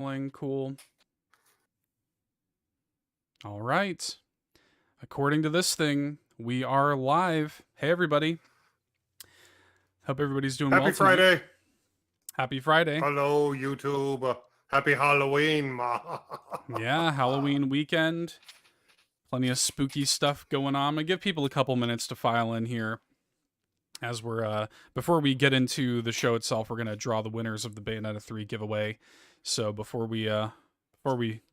Playing cool. All right. According to this thing, we are live. Hey, everybody. Hope everybody's doing well Happy tonight. Friday. Happy Friday. Hello, YouTube. Happy Halloween. Yeah, Halloween weekend. Plenty of spooky stuff going on. I'm going to give people a couple minutes to file in here. As we're, before we get into the show itself, we're going to draw the winners of the Bayonetta 3 giveaway. So before we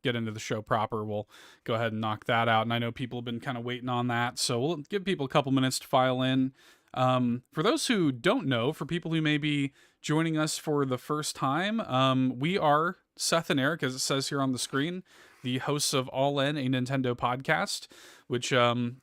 get into the show proper, we'll go ahead and knock that out. And I know people have been kind of waiting on that, so we'll give people a couple minutes to file in. For those who don't know, for people who may be joining us for the first time, we are Seth and Eric, as it says here on the screen, the hosts of All In, a Nintendo podcast, which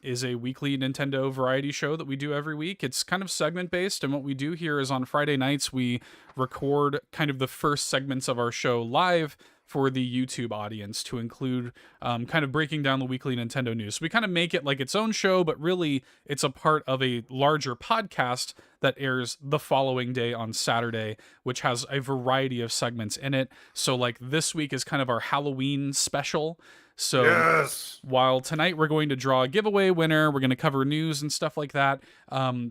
is a weekly Nintendo variety show that we do every week. It's kind of segment-based, and what we do here is on Friday nights, we record kind of the first segments of our show live for the YouTube audience to include kind of breaking down the weekly Nintendo news. So we kind of make it like its own show, but really it's a part of a larger podcast that airs the following day on Saturday, which has a variety of segments in it. So like this week is kind of our Halloween special. So yes. While tonight we're going to draw a giveaway winner, we're going to cover news and stuff like that.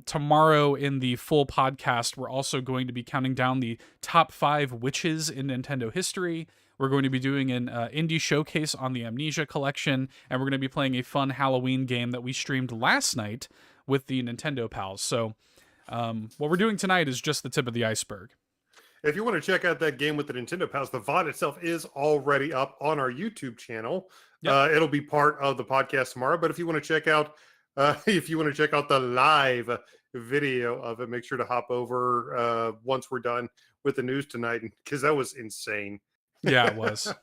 Tomorrow in the full podcast, we're also going to be counting down the top 5 witches in Nintendo history. We're going to be doing an indie showcase on the Amnesia collection, and we're going to be playing a fun Halloween game that we streamed last night with the Nintendo pals. So what we're doing tonight is just the tip of the iceberg. If you want to check out that game with the Nintendo pals, the VOD itself is already up on our YouTube channel. Yep. It'll be part of the podcast tomorrow. But if you want to check out, the live video of it, make sure to hop over once we're done with the news tonight, because that was insane. Yeah, it was.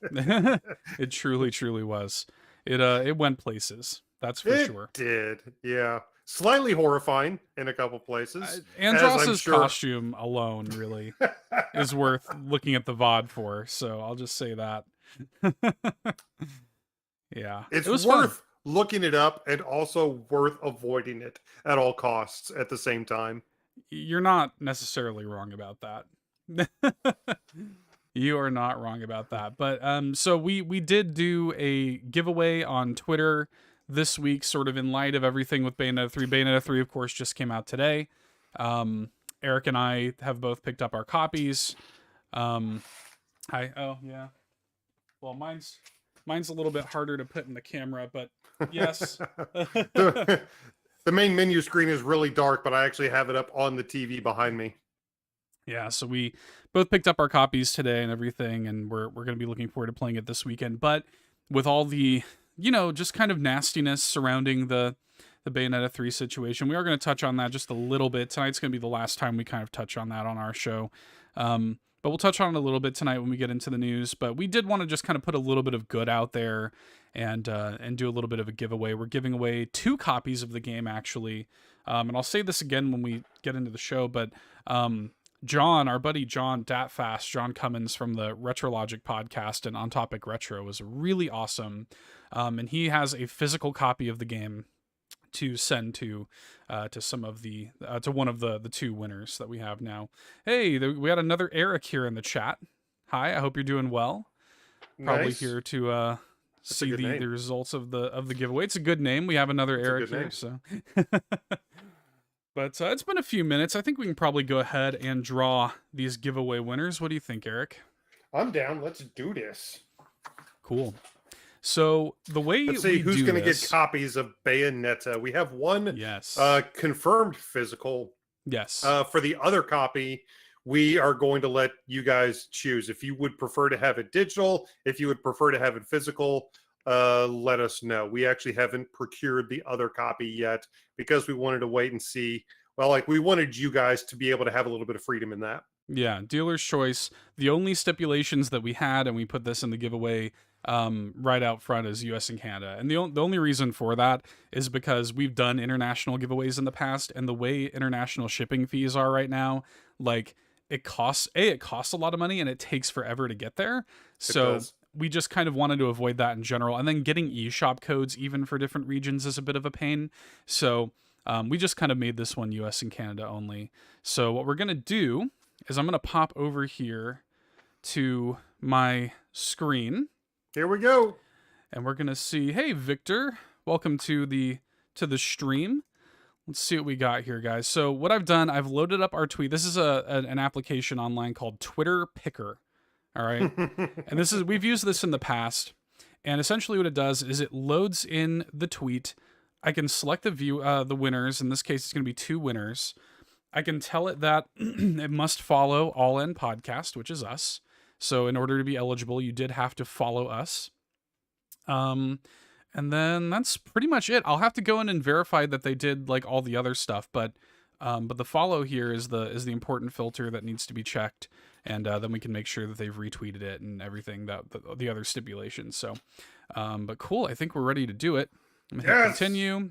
It truly, truly was. It went places. That's for sure. It did. Yeah. Slightly horrifying in a couple places. Andross's costume alone really is worth looking at the VOD for. So I'll just say that. Yeah. It's worth looking it up and also worth avoiding it at all costs at the same time. You're not necessarily wrong about that. You are not wrong about that. But so we did do a giveaway on Twitter this week, sort of in light of everything with Bayonetta 3. Bayonetta 3, of course, just came out today. Eric and I have both picked up our copies. Oh, yeah. Well, mine's a little bit harder to put in the camera, but yes. The main menu screen is really dark, but I actually have it up on the TV behind me. Yeah, so we both picked up our copies today and everything, and we're going to be looking forward to playing it this weekend. But with all the, just kind of nastiness surrounding the Bayonetta 3 situation, we are going to touch on that just a little bit. Tonight's going to be the last time we kind of touch on that on our show. But we'll touch on it a little bit tonight when we get into the news. But we did want to just kind of put a little bit of good out there and do a little bit of a giveaway. We're giving away 2 copies of the game, actually. And I'll say this again when we get into the show, but John, our buddy John Datfast, John Cummins from the Retrologic podcast and On Topic Retro, was really awesome. And he has a physical copy of the game to send to some of to one of the 2 winners that we have now. Hey, we got another Eric here in the chat. Hi, I hope you're doing well. Probably nice. Here to see the results of the giveaway. It's a good name. We have another Eric here, so. But it's been a few minutes. I think we can probably go ahead and draw these giveaway winners. What do you think, Eric? I'm down. Let's do this. Cool. So the way let's see who's going to get copies of Bayonetta. We have one confirmed physical. Yes. For the other copy, we are going to let you guys choose. If you would prefer to have it digital, if you would prefer to have it physical, let us know. We actually haven't procured the other copy yet because we wanted to wait and see. Well, like we wanted you guys to be able to have a little bit of freedom in that. Yeah, dealer's choice. The only stipulations that we had, and we put this in the giveaway right out front, is US and Canada. And the only reason for that is because we've done international giveaways in the past, and the way international shipping fees are right now, like it costs a lot of money and it takes forever to get there. So we just kind of wanted to avoid that in general. And then getting eShop codes even for different regions is a bit of a pain. So we just kind of made this one US and Canada only. So what we're going to do is I'm going to pop over here to my screen. Here we go. And we're going to see, hey, Victor, welcome to the stream. Let's see what we got here, guys. So what I've done, I've loaded up our tweet. This is an application online called Twitter Picker. All right. And we've used this in the past. And essentially what it does is it loads in the tweet. I can select the winners. In this case, it's going to be 2 winners. I can tell it that it must follow All In Podcast, which is us. So in order to be eligible, you did have to follow us. And then that's pretty much it. I'll have to go in and verify that they did like all the other stuff, but the follow here is the important filter that needs to be checked, and then we can make sure that they've retweeted it and everything, that the other stipulations. So, but cool. I think we're ready to do it. I'm gonna hit continue.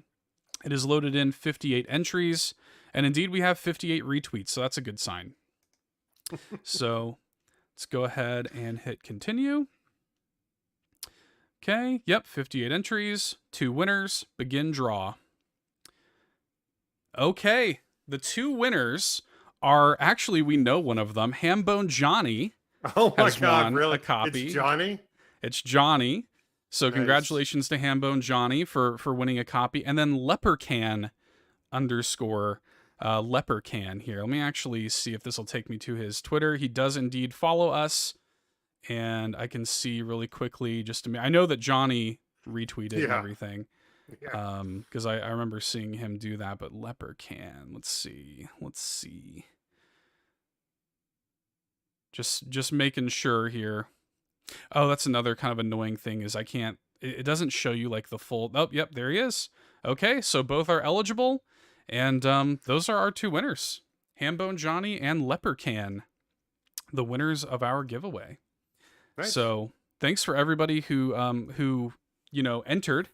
It is loaded in 58 entries, and indeed we have 58 retweets, so that's a good sign. So let's go ahead and hit continue. Okay, yep, 58 entries, 2 winners, begin draw. Okay, the 2 winners are, actually, we know one of them. Hambone Johnny has won a copy. It's Johnny? It's Johnny. So nice. Congratulations to Hambone Johnny for winning a copy. And then Lepercan _ Lepercan here. Let me actually see if this will take me to his Twitter. He does indeed follow us. And I can see really quickly, I know that Johnny retweeted and everything. Yeah. Because I remember seeing him do that, but Lepercan, let's see. Just making sure here. Oh, that's another kind of annoying thing is it doesn't show you like the full, oh, yep, there he is. Okay, so both are eligible, and those are our 2 winners. Hambone Johnny and Lepercan, the winners of our giveaway. Nice. So thanks for everybody who entered,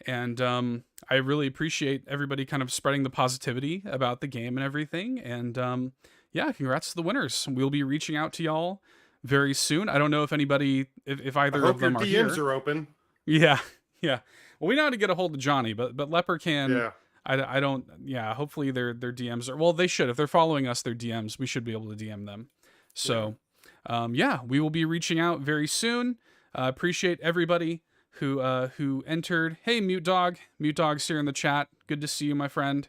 and I really appreciate everybody kind of spreading the positivity about the game and everything. And yeah, congrats to the winners. We'll be reaching out to y'all very soon. I don't know if anybody, if either of them are here. DMs are open. Yeah. Well, we know how to get a hold of Johnny, but Lepercan. Yeah. I don't. Yeah. Hopefully their DMs are. Well, they should. If they're following us, their DMs, we should be able to DM them. So. Yeah. Yeah, we will be reaching out very soon. Appreciate everybody who entered. Hey, Mute Dog's here in the chat. Good to see you, my friend.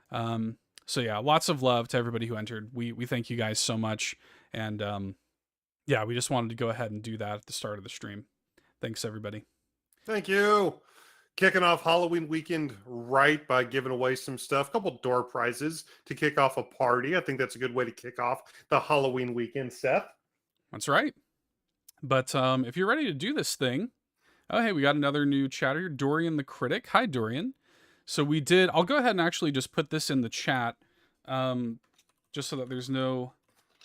So yeah, lots of love to everybody who entered. We thank you guys so much. And yeah, we just wanted to go ahead and do that at the start of the stream. Thanks, everybody. Thank you. Kicking off Halloween weekend right by giving away some stuff. A couple door prizes to kick off a party. I think that's a good way to kick off the Halloween weekend, Seth. That's right. But if you're ready to do this thing, oh, hey, we got another new chatter here, Dorian the Critic. Hi, Dorian. So I'll go ahead and actually just put this in the chat, just so that there's no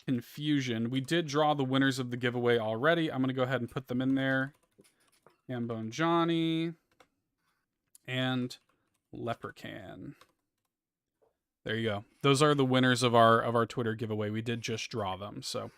confusion. We did draw the winners of the giveaway already. I'm going to go ahead and put them in there. Hambone Johnny and Lepercan. There you go. Those are the winners of our Twitter giveaway. We did just draw them, so...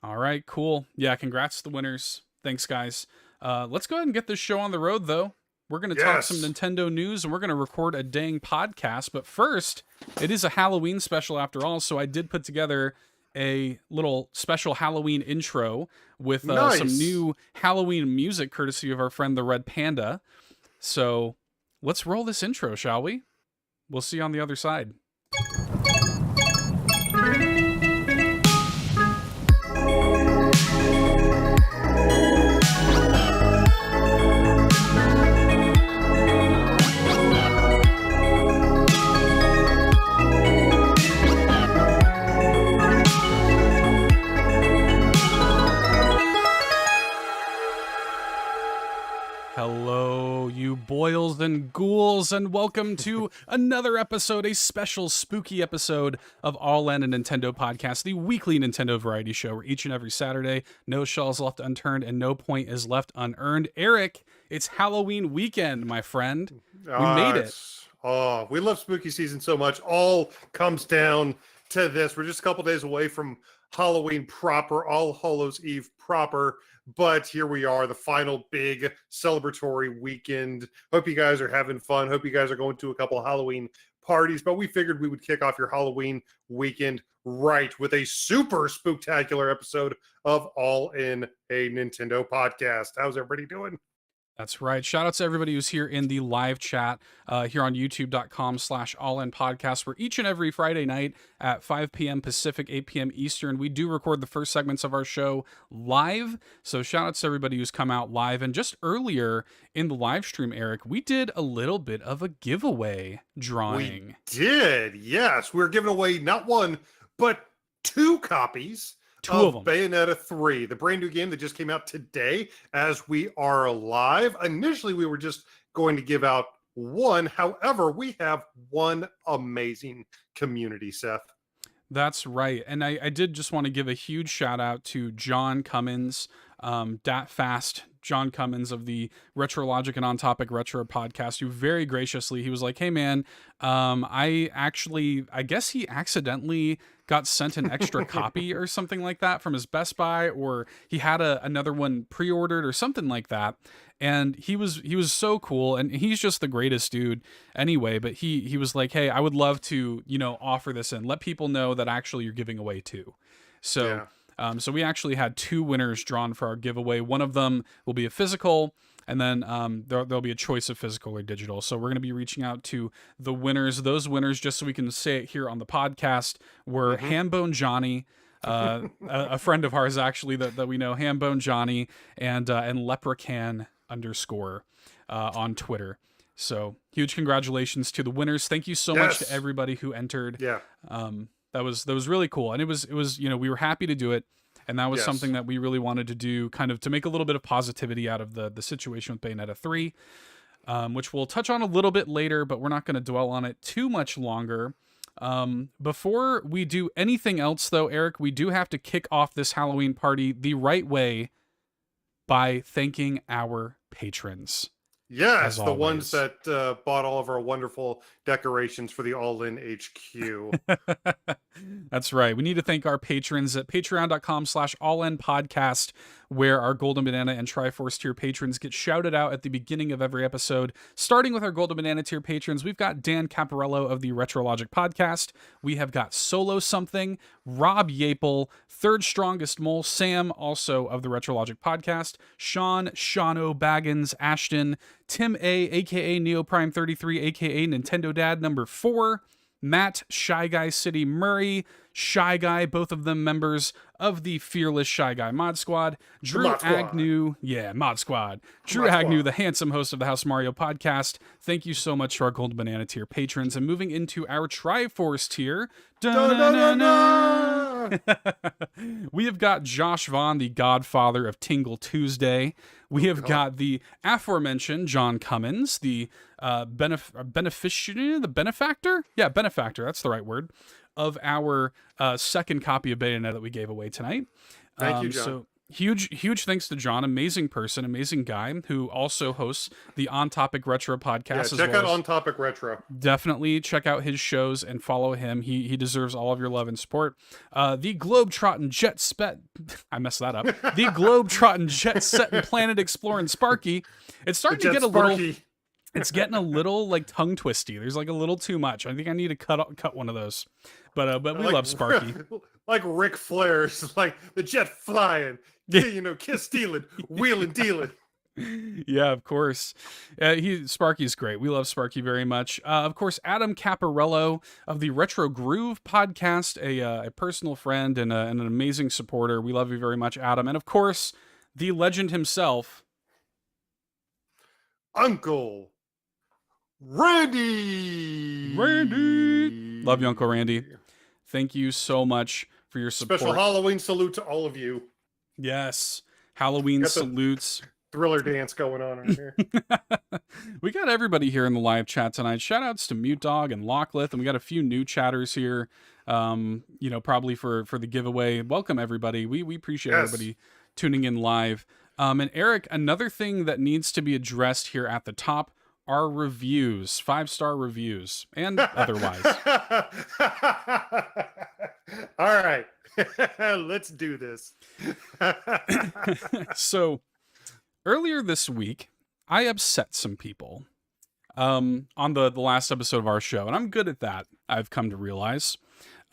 All right, cool. Yeah, congrats to the winners. Thanks, guys. Let's go ahead and get this show on the road, though. We're going to talk some Nintendo news, and we're going to record a dang podcast. But first, it is a Halloween special after all, so I did put together a little special Halloween intro with some new Halloween music courtesy of our friend the Red Panda. So let's roll this intro, shall we? We'll see you on the other side. Hello, you boils and ghouls, and welcome to another episode, a special spooky episode of All In, a Nintendo Podcast, the weekly Nintendo variety show where each and every Saturday, no shells left unturned and no point is left unearned. Eric, it's Halloween weekend, my friend. We made it. Oh, we love spooky season so much. All comes down to this. We're just a couple days away from Halloween proper, All Hallows Eve proper. But here we are, the final big celebratory weekend. Hope you guys are having fun. Hope you guys are going to a couple of Halloween parties. But we figured we would kick off your Halloween weekend right with a super spooktacular episode of All in a Nintendo Podcast. How's everybody doing? That's right. Shout out to everybody who's here in the live chat here on youtube.com/allinpodcast, where each and every Friday night at 5 p.m. Pacific, 8 p.m. Eastern, we do record the first segments of our show live. So shout out to everybody who's come out live. And just earlier in the live stream, Eric, we did a little bit of a giveaway drawing. We did, yes. We're giving away not one, but 2 copies of Bayonetta 3, the brand new game that just came out today as we are live. Initially, we were just going to give out 1. However, we have one amazing community, Seth. That's right. And I did just want to give a huge shout out to John Cummins, Dat Fast, John Cummins of the Retrologic and On Topic Retro podcast, who very graciously, he was like, hey man, I guess he accidentally got sent an extra copy or something like that from his Best Buy, or he had another one pre-ordered or something like that. And he was so cool, and he's just the greatest dude anyway. But he was like, hey, I would love to, offer this and let people know that actually you're giving away 2. So yeah. So we actually had 2 winners drawn for our giveaway. One of them will be a physical, and then there'll be a choice of physical or digital. So we're going to be reaching out to the winners. Those winners, just so we can say it here on the podcast, were Hambone Johnny, a friend of ours actually that we know, Hambone Johnny, and Leprechaun _ on Twitter. So huge congratulations to the winners. Thank you so much to everybody who entered. Yeah. That was really cool. And it was, we were happy to do it. And that was something that we really wanted to do, kind of to make a little bit of positivity out of the situation with Bayonetta 3, which we'll touch on a little bit later, but we're not going to dwell on it too much longer. Before we do anything else, though, Eric, we do have to kick off this Halloween party the right way by thanking our patrons. Yes, the ones that bought all of our wonderful decorations for the All-In HQ. That's right. We need to thank our patrons at patreon.com/allinpodcast, where our Golden Banana and Triforce tier patrons get shouted out at the beginning of every episode. Starting with our Golden Banana tier patrons, we've got Dan Caparello of the Retrologic podcast. We have got Solo Something, Rob Yapel, Third Strongest Mole, Sam, also of the Retrologic podcast, Sean, Shano, Baggins, Ashton, Tim A, aka Neoprime33, aka Nintendo Dad number 4, Matt, Shy Guy City Murray, Shy Guy, both of them members of the Fearless Shy Guy Mod Squad, Drew Agnew, Mod Squad, Drew Agnew, the handsome host of the House Mario podcast. Thank you so much to our Gold Banana tier patrons. And moving into our Triforce tier, we have got Josh Vaughn, the godfather of Tingle Tuesday. We have got the aforementioned John Cummins, the benefactor? Yeah, benefactor, that's the right word, of our second copy of Bayonetta that we gave away tonight. Thank you, John. So huge thanks to John. Amazing person, amazing guy, who also hosts the On Topic Retro podcast. Yeah, check out On Topic Retro. Definitely check out his shows and follow him. He deserves all of your love and support. The Globetrotting Jet Set. I messed that up. The Globetrotting Jet Set and Planet Exploring Sparky. It's starting to get a little. It's getting a little like tongue twisty. There's like a little too much. I think I need to cut one of those. But we love Sparky. Like Ric Flair's, like the jet flying, kiss stealing, wheeling dealing. Yeah, of course. Sparky's great. We love Sparky very much. Of course, Adam Caparello of the Retro Groove podcast, a personal friend and an amazing supporter. We love you very much, Adam. And of course, the legend himself, Uncle Randy. Love you, Uncle Randy. Thank you so much for your support. Special Halloween salute to all of you. Yes. Halloween salutes. Thriller dance going on right here. We got everybody here in the live chat tonight. Shout outs to Mute Dog and Locklith, and we got a few new chatters here. Probably for the giveaway. Welcome everybody. We appreciate everybody tuning in live. And Eric, another thing that needs to be addressed here at the top are reviews, 5-star reviews, and otherwise. All right, let's do this. So, earlier this week, I upset some people on the last episode of our show, and I'm good at that, I've come to realize.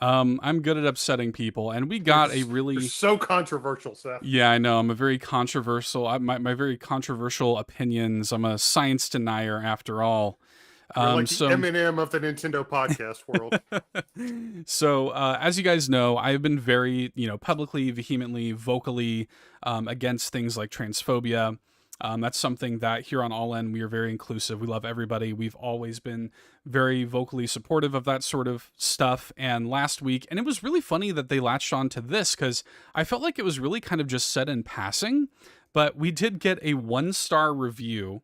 I'm good at upsetting people, and we got a You're really so controversial, Seth. yeah, I know. I'm a very controversial. My very controversial opinions. I'm a science denier after all. You're like the So Eminem of the Nintendo podcast world. so as you guys know, I've been very publicly, vehemently, vocally against things like transphobia. That's something that here on All In we are very inclusive. We love everybody. We've always been very vocally supportive of that sort of stuff. And last week, and it was really funny that they latched on to this because I felt like it was really kind of just said in passing, but we did get a 1-star review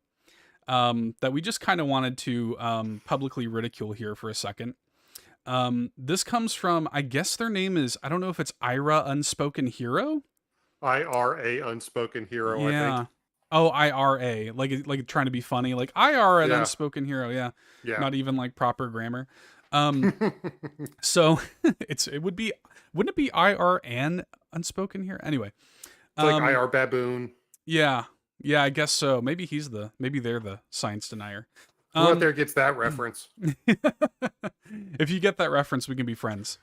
that we just kind of wanted to publicly ridicule here for a second. This comes from, I guess their name is, I don't know if it's Ira Unspoken Hero. IRA Unspoken Hero, Yeah. I think. Oh, IRA, like trying to be funny, like IR an Yeah. Unspoken Hero. Yeah. Yeah. Not even like proper grammar. So wouldn't it be IR and Unspoken here? Anyway. It's like IR Baboon. Yeah. Yeah, I guess so. Maybe they're the science denier. Who out there gets that reference? If you get that reference, we can be friends.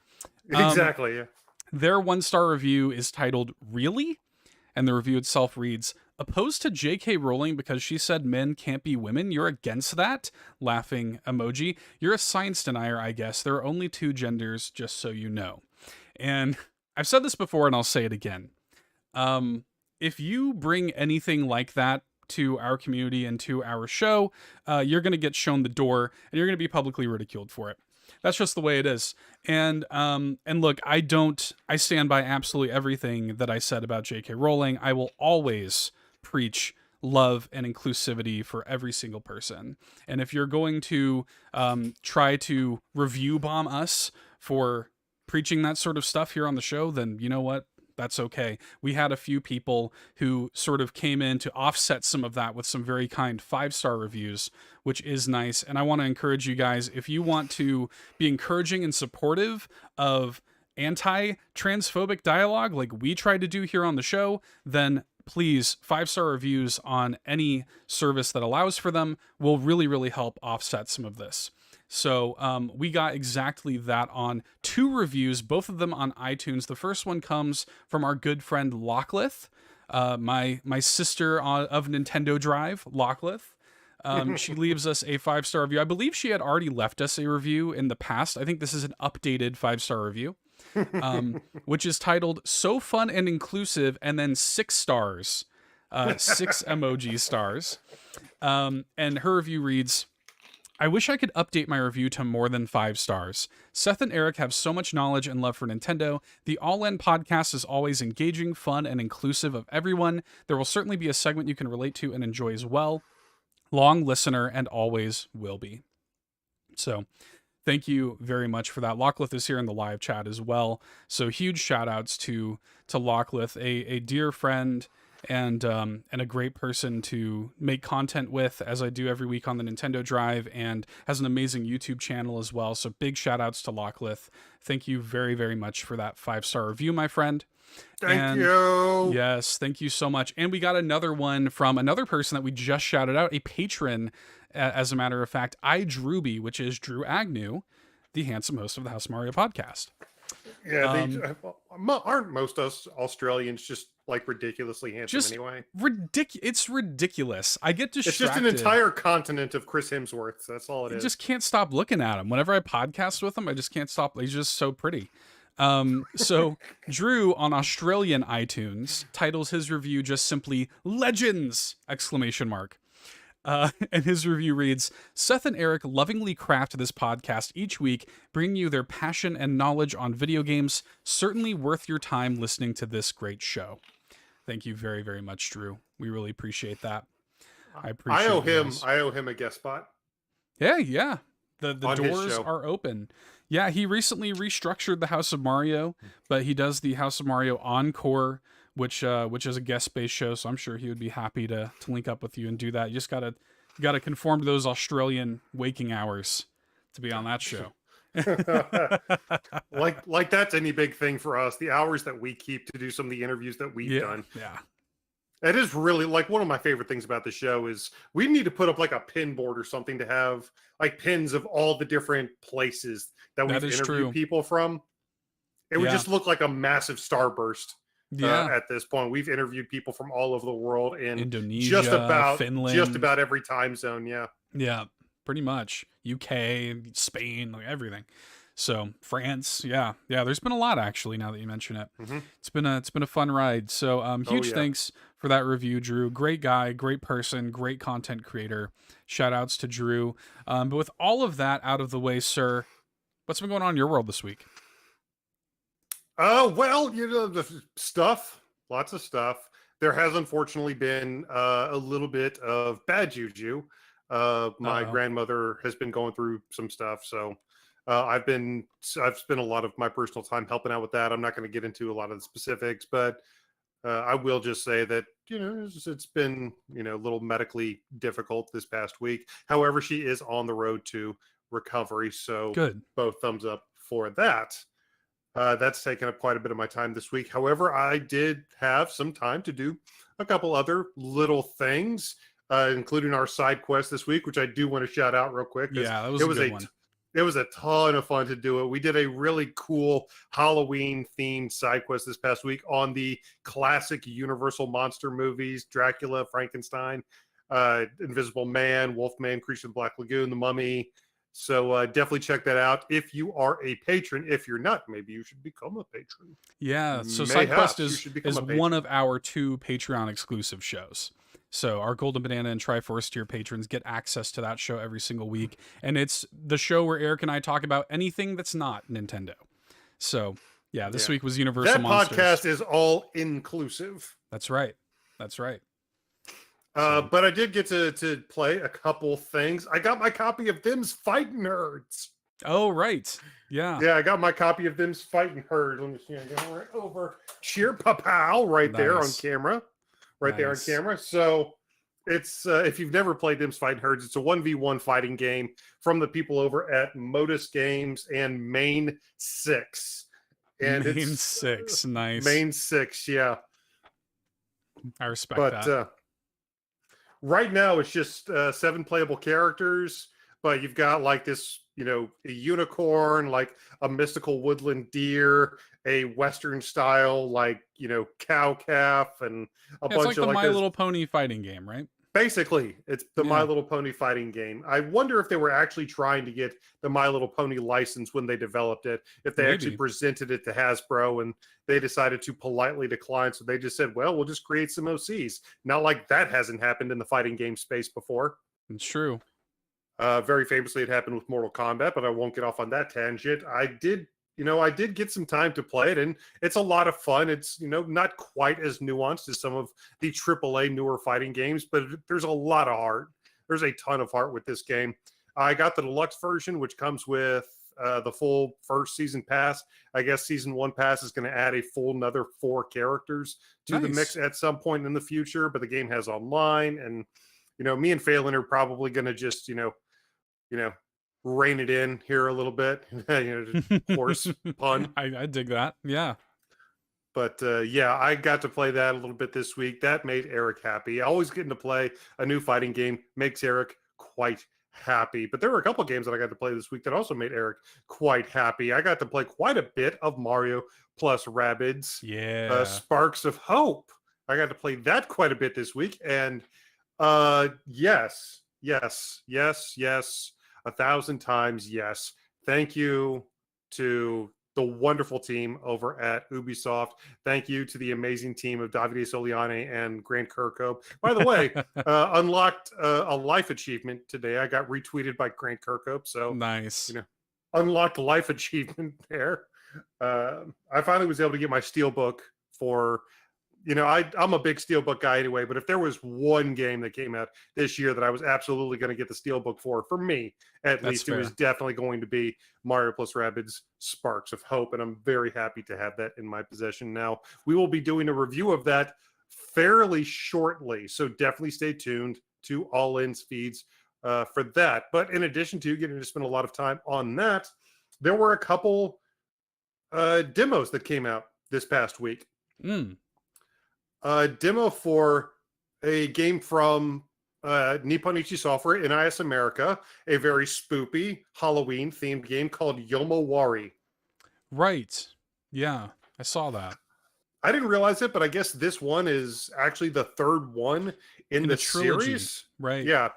Exactly. Yeah. Their 1-star review is titled Really? And the review itself reads, opposed to J.K. Rowling because she said men can't be women, you're against that? Laughing emoji. You're a science denier, I guess. There are only 2 genders, just so you know. And I've said this before and I'll say it again. If you bring anything like that to our community and to our show, you're going to get shown the door and you're going to be publicly ridiculed for it. That's just the way it is. And look, I stand by absolutely everything that I said about J.K. Rowling. I will always preach love and inclusivity for every single person. And if you're going to try to review bomb us for preaching that sort of stuff here on the show, then you know what? That's okay. We had a few people who sort of came in to offset some of that with some very kind 5-star reviews, which is nice. And I want to encourage you guys, if you want to be encouraging and supportive of anti-transphobic dialogue like we try to do here on the show, then please, 5-star reviews on any service that allows for them will really, really help offset some of this. So we got exactly that on 2 reviews, both of them on iTunes. The first one comes from our good friend Locklith, my sister of Nintendo Drive, Locklith. She leaves us a 5-star review. I believe she had already left us a review in the past. I think this is an updated 5-star review, which is titled So Fun and Inclusive, and then 6 stars, 6 emoji stars. And her review reads, I wish I could update my review to more than 5 stars. Seth and Eric have so much knowledge and love for Nintendo. The All In podcast is always engaging, fun, and inclusive of everyone. There will certainly be a segment you can relate to and enjoy as well. Long listener and always will be. So thank you very much for that. Locklith is here in the live chat as well. So huge shout outs to Locklith, a dear friend and a great person to make content with, as I do every week on the Nintendo Drive, and has an amazing YouTube channel as well. So big shout outs to Locklith. Thank you very, very much for that 5-star review, my friend. Thank you. Yes, thank you so much. And we got another one from another person that we just shouted out, a patron, as a matter of fact, iDrewby, which is Drew Agnew, the handsome host of the House of Mario podcast. Yeah, aren't most us Australians just like ridiculously handsome anyway? It's ridiculous. I get distracted. It's just an entire continent of Chris Hemsworth. That's all it is. I just can't stop looking at him. Whenever I podcast with him, I just can't stop. He's just so pretty. So Drew on Australian iTunes titles his review just simply Legends! Exclamation mark. And his review reads, Seth and Eric lovingly craft this podcast each week, bringing you their passion and knowledge on video games. Certainly worth your time listening to this great show. Thank you very, very much, Drew. We really appreciate that. I owe him a guest spot. Yeah. The doors are open. Yeah, he recently restructured the House of Mario, but he does the House of Mario Encore, which is a guest-based show, so I'm sure he would be happy to link up with you and do that. You just gotta conform to those Australian waking hours to be on that show. like that's any big thing for us. The hours that we keep to do some of the interviews that we've done. Yeah. It is really like one of my favorite things about the show is we need to put up like a pin board or something to have like pins of all the different places that we've interviewed people from. It would just look like a massive starburst. Yeah. At this point, we've interviewed people from all over the world in Indonesia, Finland, just about every time zone. Yeah. Yeah, pretty much. UK, Spain, like everything. So France, yeah. There's been a lot actually. Now that you mention it, it's been a fun ride. So huge thanks for that review, Drew. Great guy, great person, great content creator. Shout outs to Drew. But with all of that out of the way, sir, what's been going on in your world this week? Well, the stuff, lots of stuff. There has unfortunately been a little bit of bad juju. My grandmother has been going through some stuff, so I've spent a lot of my personal time helping out with that. I'm not going to get into a lot of the specifics, but I will just say that it's been a little medically difficult this past week. However, she is on the road to recovery, so good. Both thumbs up for that. That's taken up quite a bit of my time this week. However, I did have some time to do a couple other little things, including our side quest this week, which I do want to shout out real quick. Yeah, that was a good one. It was a ton of fun to do it. We did a really cool Halloween themed side quest this past week on the classic Universal monster movies: Dracula, Frankenstein, Invisible Man, Wolfman, Creature of the Black Lagoon, The Mummy. So definitely check that out if you are a patron. If you're not, maybe you should become a patron. Yeah, so SideQuest is one of our 2 Patreon exclusive shows. So our Golden Banana and Triforce tier patrons get access to that show every single week. And it's the show where Eric and I talk about anything that's not Nintendo. So yeah, this week was Universal Monsters. That podcast is all inclusive. That's right. That's right. But I did get to play a couple things. I got my copy of Them's Fighting Nerds. Oh, right. Yeah. Yeah, I got my copy of Them's Fighting Nerds. Let me see. I got it right over. Cheer Papow right there on camera. There on camera. So it's if you've never played Them's Fighting Herds, it's a 1v1 fighting game from the people over at Modus Games and Main 6. And Main 6, nice. Main 6, yeah. I respect that. Right now it's just 7 playable characters, but you've got like this, a unicorn, like a mystical woodland deer, a Western style, like, cow calf, and a bunch it's like the My Little Pony fighting game, right? Basically, it's the My Little Pony fighting game. I wonder if they were actually trying to get the My Little Pony license when they developed it, if they actually presented it to Hasbro and they decided to politely decline. So they just said, well, we'll just create some OCs. Not like that hasn't happened in the fighting game space before. It's true. Very famously, it happened with Mortal Kombat, but I won't get off on that tangent. I did get some time to play it, and it's a lot of fun. It's, not quite as nuanced as some of the AAA newer fighting games, but there's a lot of heart. There's a ton of heart with this game. I got the deluxe version, which comes with the full first season pass. I guess season 1 pass is going to add a full another 4 characters to the mix at some point in the future, but the game has online, and, me and Phelan are probably going to just, rein it in here a little bit. Horse pun. I dig that. Yeah. But I got to play that a little bit this week. That made Eric happy. Always getting to play a new fighting game makes Eric quite happy. But there were a couple games that I got to play this week that also made Eric quite happy. I got to play quite a bit of Mario plus Rabbids. Yeah. Sparks of Hope. I got to play that quite a bit this week. And yes. 1,000 times yes. Thank you to the wonderful team over at Ubisoft. Thank you to the amazing team of Davide Soliani and Grant Kirkhope. By the way, unlocked a life achievement today. I got retweeted by Grant Kirkhope. So nice. Unlocked life achievement there. I finally was able to get my Steelbook for... I'm a big Steelbook guy anyway, but if there was one game that came out this year that I was absolutely going to get the Steelbook for me, at least, it was definitely going to be Mario plus Rabbids Sparks of Hope, and I'm very happy to have that in my possession now. We will be doing a review of that fairly shortly, so definitely stay tuned to All In's feeds for that. But in addition to getting to spend a lot of time on that, there were a couple demos that came out this past week. Demo for a game from Nippon Ichi Software, NIS America, a very spoopy Halloween themed game called Yomawari. Right. Yeah, I saw that. I didn't realize it, but I guess this one is actually the third one in In a the trilogy, series. right? Yeah,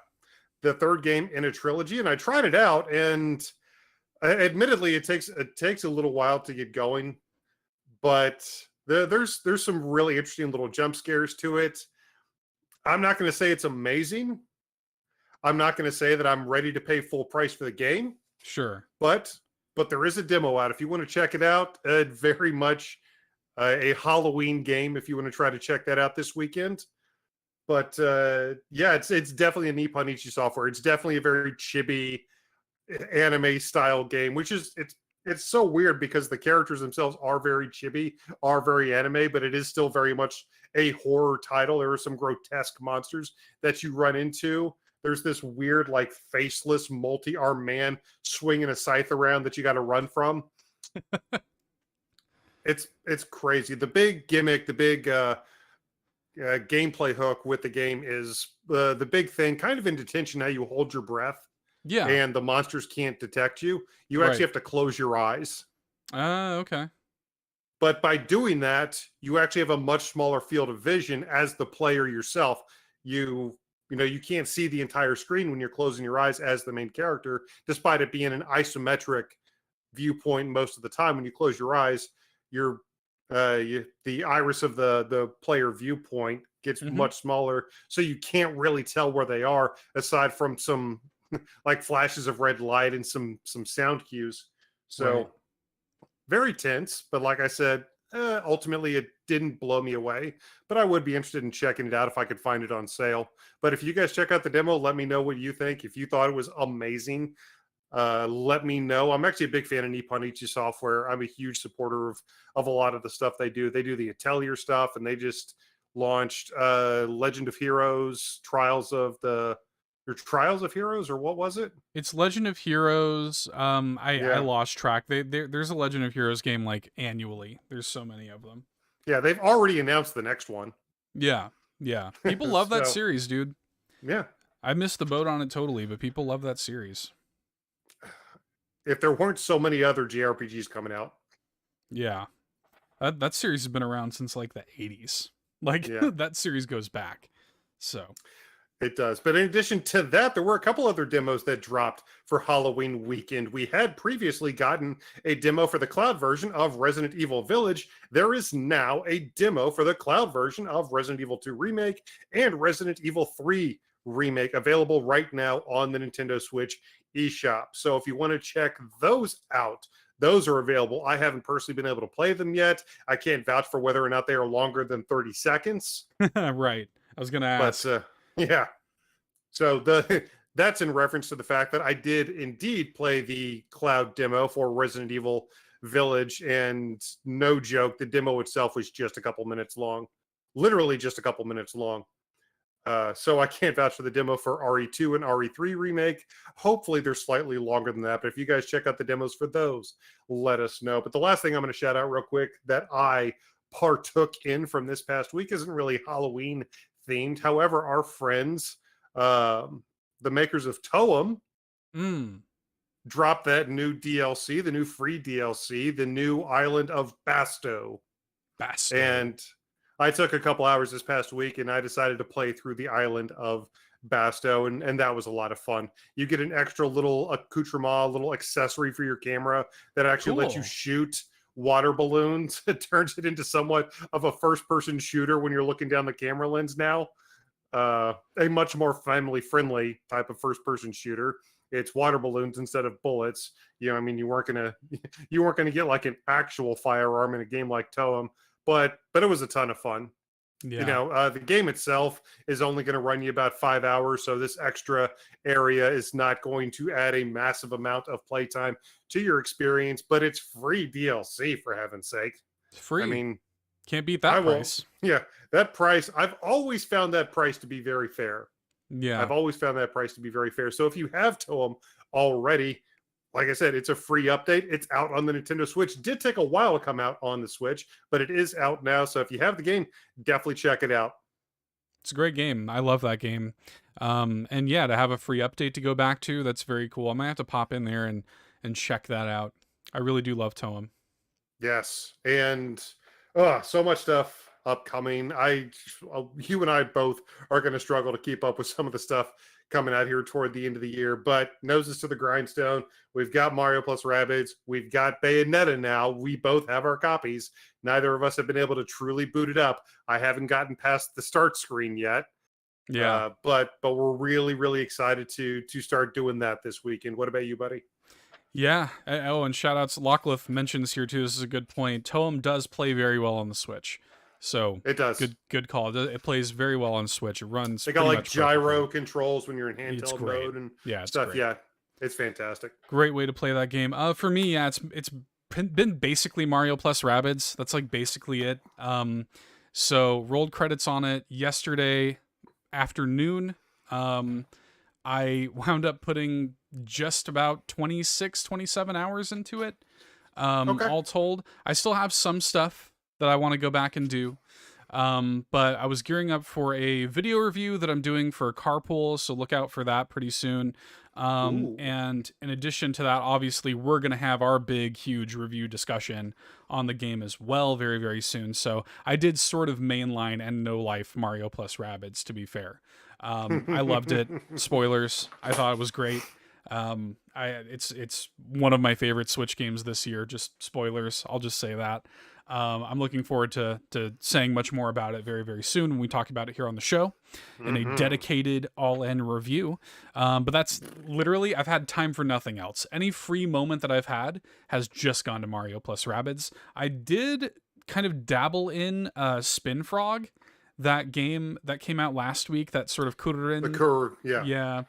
the third game in a trilogy, and I tried it out, and admittedly, it takes a little while to get going, but there's some really interesting little jump scares to it. I'm not going to say it's amazing. I'm not going to say that I'm ready to pay full price for the game, Sure. but there is a demo out if you want to check it out. Very much a Halloween game if you want to try to check that out this weekend. But yeah, it's definitely a Nippon Ichi software. It's definitely a very chibi anime style game, which is it's so weird because the characters themselves are very chibi, are very anime, but it is still very much a horror title. There are some grotesque monsters that you run into. There's this weird, like, faceless, multi-armed man swinging a scythe around that you got to run from. It's crazy. The big gimmick, the big gameplay hook with the game is the big thing, kind of in detention. How you hold your breath Yeah. and the monsters can't detect you. You Right. actually have to close your eyes. Okay. But by doing that, you actually have a much smaller field of vision as the player yourself. You can't see the entire screen when you're closing your eyes as the main character, despite it being an isometric viewpoint most of the time. When you close your eyes, the iris of the player viewpoint gets much smaller, so you can't really tell where they are aside from some like flashes of red light and some sound cues. So Right. very tense, but like I said, ultimately it didn't blow me away, but I would be interested in checking it out if I could find it on sale. But if you guys check out the demo, let me know what you think. If you thought it was amazing, let me know. I'm actually a big fan of Nippon Ichi software. I'm a huge supporter of a lot of the stuff they do. They do the Atelier stuff, and they just launched Legend of Heroes, Trials of Heroes, or what was it? It's Legend of Heroes. I Yeah. lost track. There's a Legend of Heroes game like annually. There's so many of them. Yeah, they've already announced the next one. Yeah. Yeah. People love that So, series, dude. yeah. I missed the boat on it totally, but people love that series. If there weren't so many other JRPGs coming out. Yeah. That series has been around since like the 80s. Like Yeah. that series goes back. So, It does. But in addition to that, there were a couple other demos that dropped for Halloween weekend. We had previously gotten a demo for the cloud version of Resident Evil Village. There is now a demo for the cloud version of Resident Evil 2 Remake and Resident Evil 3 Remake available right now on the Nintendo Switch eShop. So if you want to check those out, those are available. I haven't personally been able to play them yet. I can't vouch for whether or not they are longer than 30 seconds. right. I was going to ask. But yeah. So that's in reference to the fact that I did indeed play the cloud demo for Resident Evil Village, and no joke, the demo itself was just a couple minutes long, literally just a couple minutes long. So I can't vouch for the demo for RE2 and RE3 Remake. Hopefully they're slightly longer than that, but if you guys check out the demos for those, let us know. But the last thing I'm going to shout out real quick that I partook in from this past week isn't really Halloween themed. However, our friends, the makers of Toem, dropped that new DLC, the new free DLC, the new island of Basto. And I took a couple hours this past week and I decided to play through the island of Basto, and that was a lot of fun. You get an extra little accoutrement, a little accessory for your camera that actually lets you shoot water balloons. It turns it into somewhat of a first-person shooter when you're looking down the camera lens now. A much more family-friendly type of first-person shooter. It's water balloons instead of bullets. I mean, you weren't gonna get like an actual firearm in a game like Toem, but it was a ton of fun. Yeah. The game itself is only going to run you about 5 hours, so this extra area is not going to add a massive amount of playtime to your experience, but it's free DLC, for heaven's sake. It's free. I mean, can't beat that price. Yeah, that price, I've always found that price to be very fair. Yeah. I've always found that price to be very fair. So if you have Toem already, like I said, it's a free update. It's out on the Nintendo Switch. It did take a while to come out on the Switch, but it is out now. So if you have the game, definitely check it out. It's a great game. I love that game. And yeah, to have a free update to go back to, that's very cool. I might have to pop in there and check that out. I really do love Toem. Yes, and so much stuff upcoming. You and I both are going to struggle to keep up with some of the stuff coming out here toward the end of the year. But noses to the grindstone. We've got Mario plus Rabbids. We've got Bayonetta now. We both have our copies. Neither of us have been able to truly boot it up. I haven't gotten past the start screen yet. Yeah. But we're really excited to start doing that this weekend. What about you, buddy? Yeah. Oh, and shout outs. Lockliffe mentions here too. This is a good point. Toem does play very well on the Switch. So It does. good call. It plays very well on Switch. It runs They got pretty like much gyro perfectly. controls when you're in It's handheld great. mode and Yeah, it's stuff. great. Yeah, it's fantastic. Great way to play that game. For me, yeah, it's been basically Mario plus Rabbids. That's like basically it. So rolled credits on it yesterday afternoon. I wound up putting just about 26, 27 hours into it. Okay. All told. I still have some stuff that I want to go back and do. But I was gearing up for a video review that I'm doing for Carpool, so look out for that pretty soon. Ooh. And in addition to that, obviously, we're going to have our big, huge review discussion on the game as well very, very soon. So I did sort of mainline and no life Mario plus Rabbids, to be fair. I loved it. Spoilers. I thought it was great. It's one of my favorite Switch games this year. Just spoilers. I'll just say that. I'm looking forward to saying much more about it very, very soon when we talk about it here on the show in a dedicated all-in review. But that's literally, I've had time for nothing else. Any free moment that I've had has just gone to Mario plus Rabbids. I did kind of dabble in Spin Frog, that game that came out last week, that sort of Kurin. The curve, yeah. Yeah.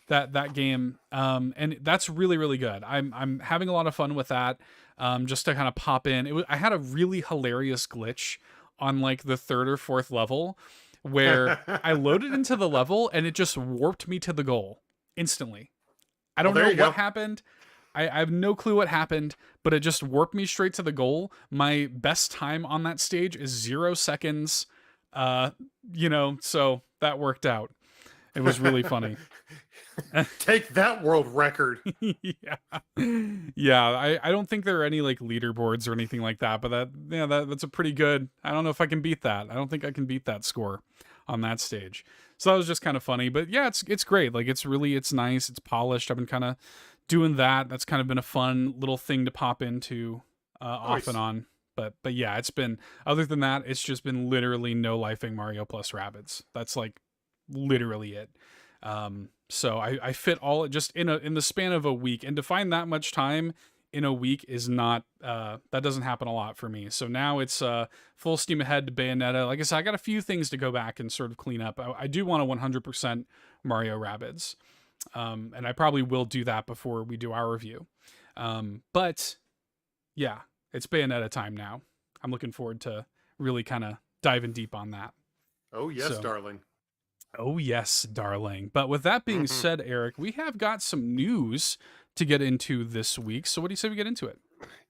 That game, and that's really good. I'm having a lot of fun with that. Just to kind of pop in. I had a really hilarious glitch on like the third or fourth level where I loaded into the level and it just warped me to the goal instantly. I don't know what happened. I have no clue what happened, but it just warped me straight to the goal. My best time on that stage is 0 seconds. So that worked out. It was really funny. Take that world record. Yeah. I don't think there are any like leaderboards or anything like that, but that's a pretty good. I don't know if I can beat that. I don't think I can beat that score on that stage. So that was just kind of funny, but yeah, it's great. Like it's nice. It's polished. I've been kind of doing that. That's kind of been a fun little thing to pop into off and on. But yeah, it's been, other than that, it's just been literally no lifing Mario plus Rabbids. That's like literally it. So I fit all just in the span of a week, and to find that much time in a week is not that doesn't happen a lot for me. So now it's full steam ahead to Bayonetta. Like I said, I got a few things to go back and sort of clean up. I do want to 100% Mario Rabbids, and I probably will do that before we do our review. But yeah, it's Bayonetta time now. I'm looking forward to really kind of diving deep on that. Oh yes, darling. Oh, yes, darling. But with that being said, Eric, we have got some news to get into this week. So what do you say we get into it?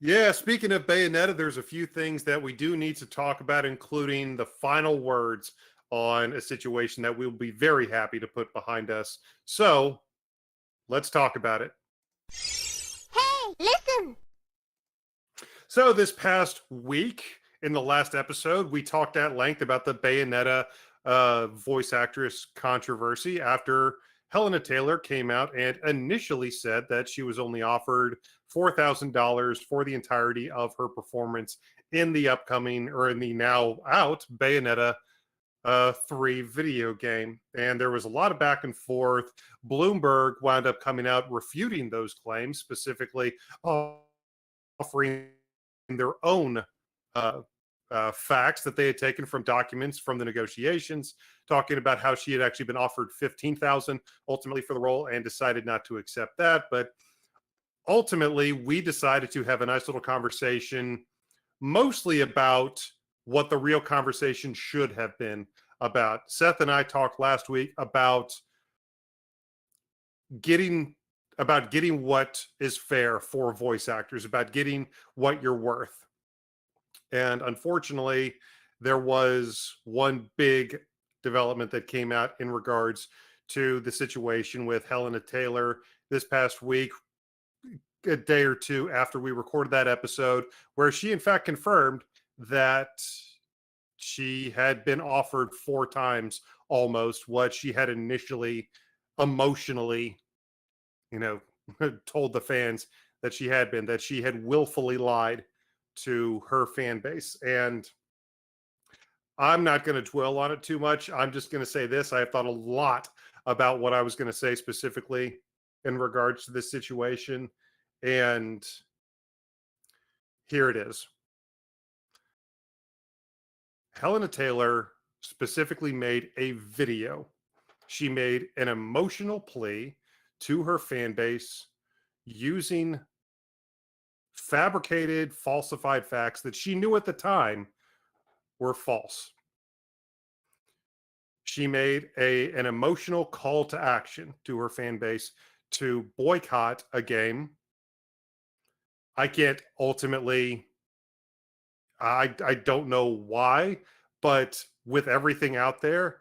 Yeah, speaking of Bayonetta, there's a few things that we do need to talk about, including the final words on a situation that we'll be very happy to put behind us. So let's talk about it. Hey, listen! So this past week, in the last episode, we talked at length about the Bayonetta voice actress controversy after Helena Taylor came out and initially said that she was only offered $4,000 for the entirety of her performance in the upcoming, or in the now out, Bayonetta 3 video game. And there was a lot of back and forth. Bloomberg wound up coming out refuting those claims, specifically offering their own facts that they had taken from documents from the negotiations, talking about how she had actually been offered $15,000 ultimately for the role and decided not to accept that. But ultimately, we decided to have a nice little conversation, mostly about what the real conversation should have been about. Seth and I talked last week about getting what is fair for voice actors, about getting what you're worth. And unfortunately, there was one big development that came out in regards to the situation with Helena Taylor this past week. a day or two after we recorded that episode, where she in fact confirmed that she had been offered 4 times almost what she had initially emotionally, you know, told the fans that she had willfully lied to her fan base. And I'm not going to dwell on it too much. I'm just going to say this. I have thought a lot about what I was going to say specifically in regards to this situation. And here it is. Helena Taylor specifically made a video. She made an emotional plea to her fan base using fabricated, falsified facts that she knew at the time were false. She made an emotional call to action to her fan base to boycott a game. I can't ultimately, I don't know why, but with everything out there,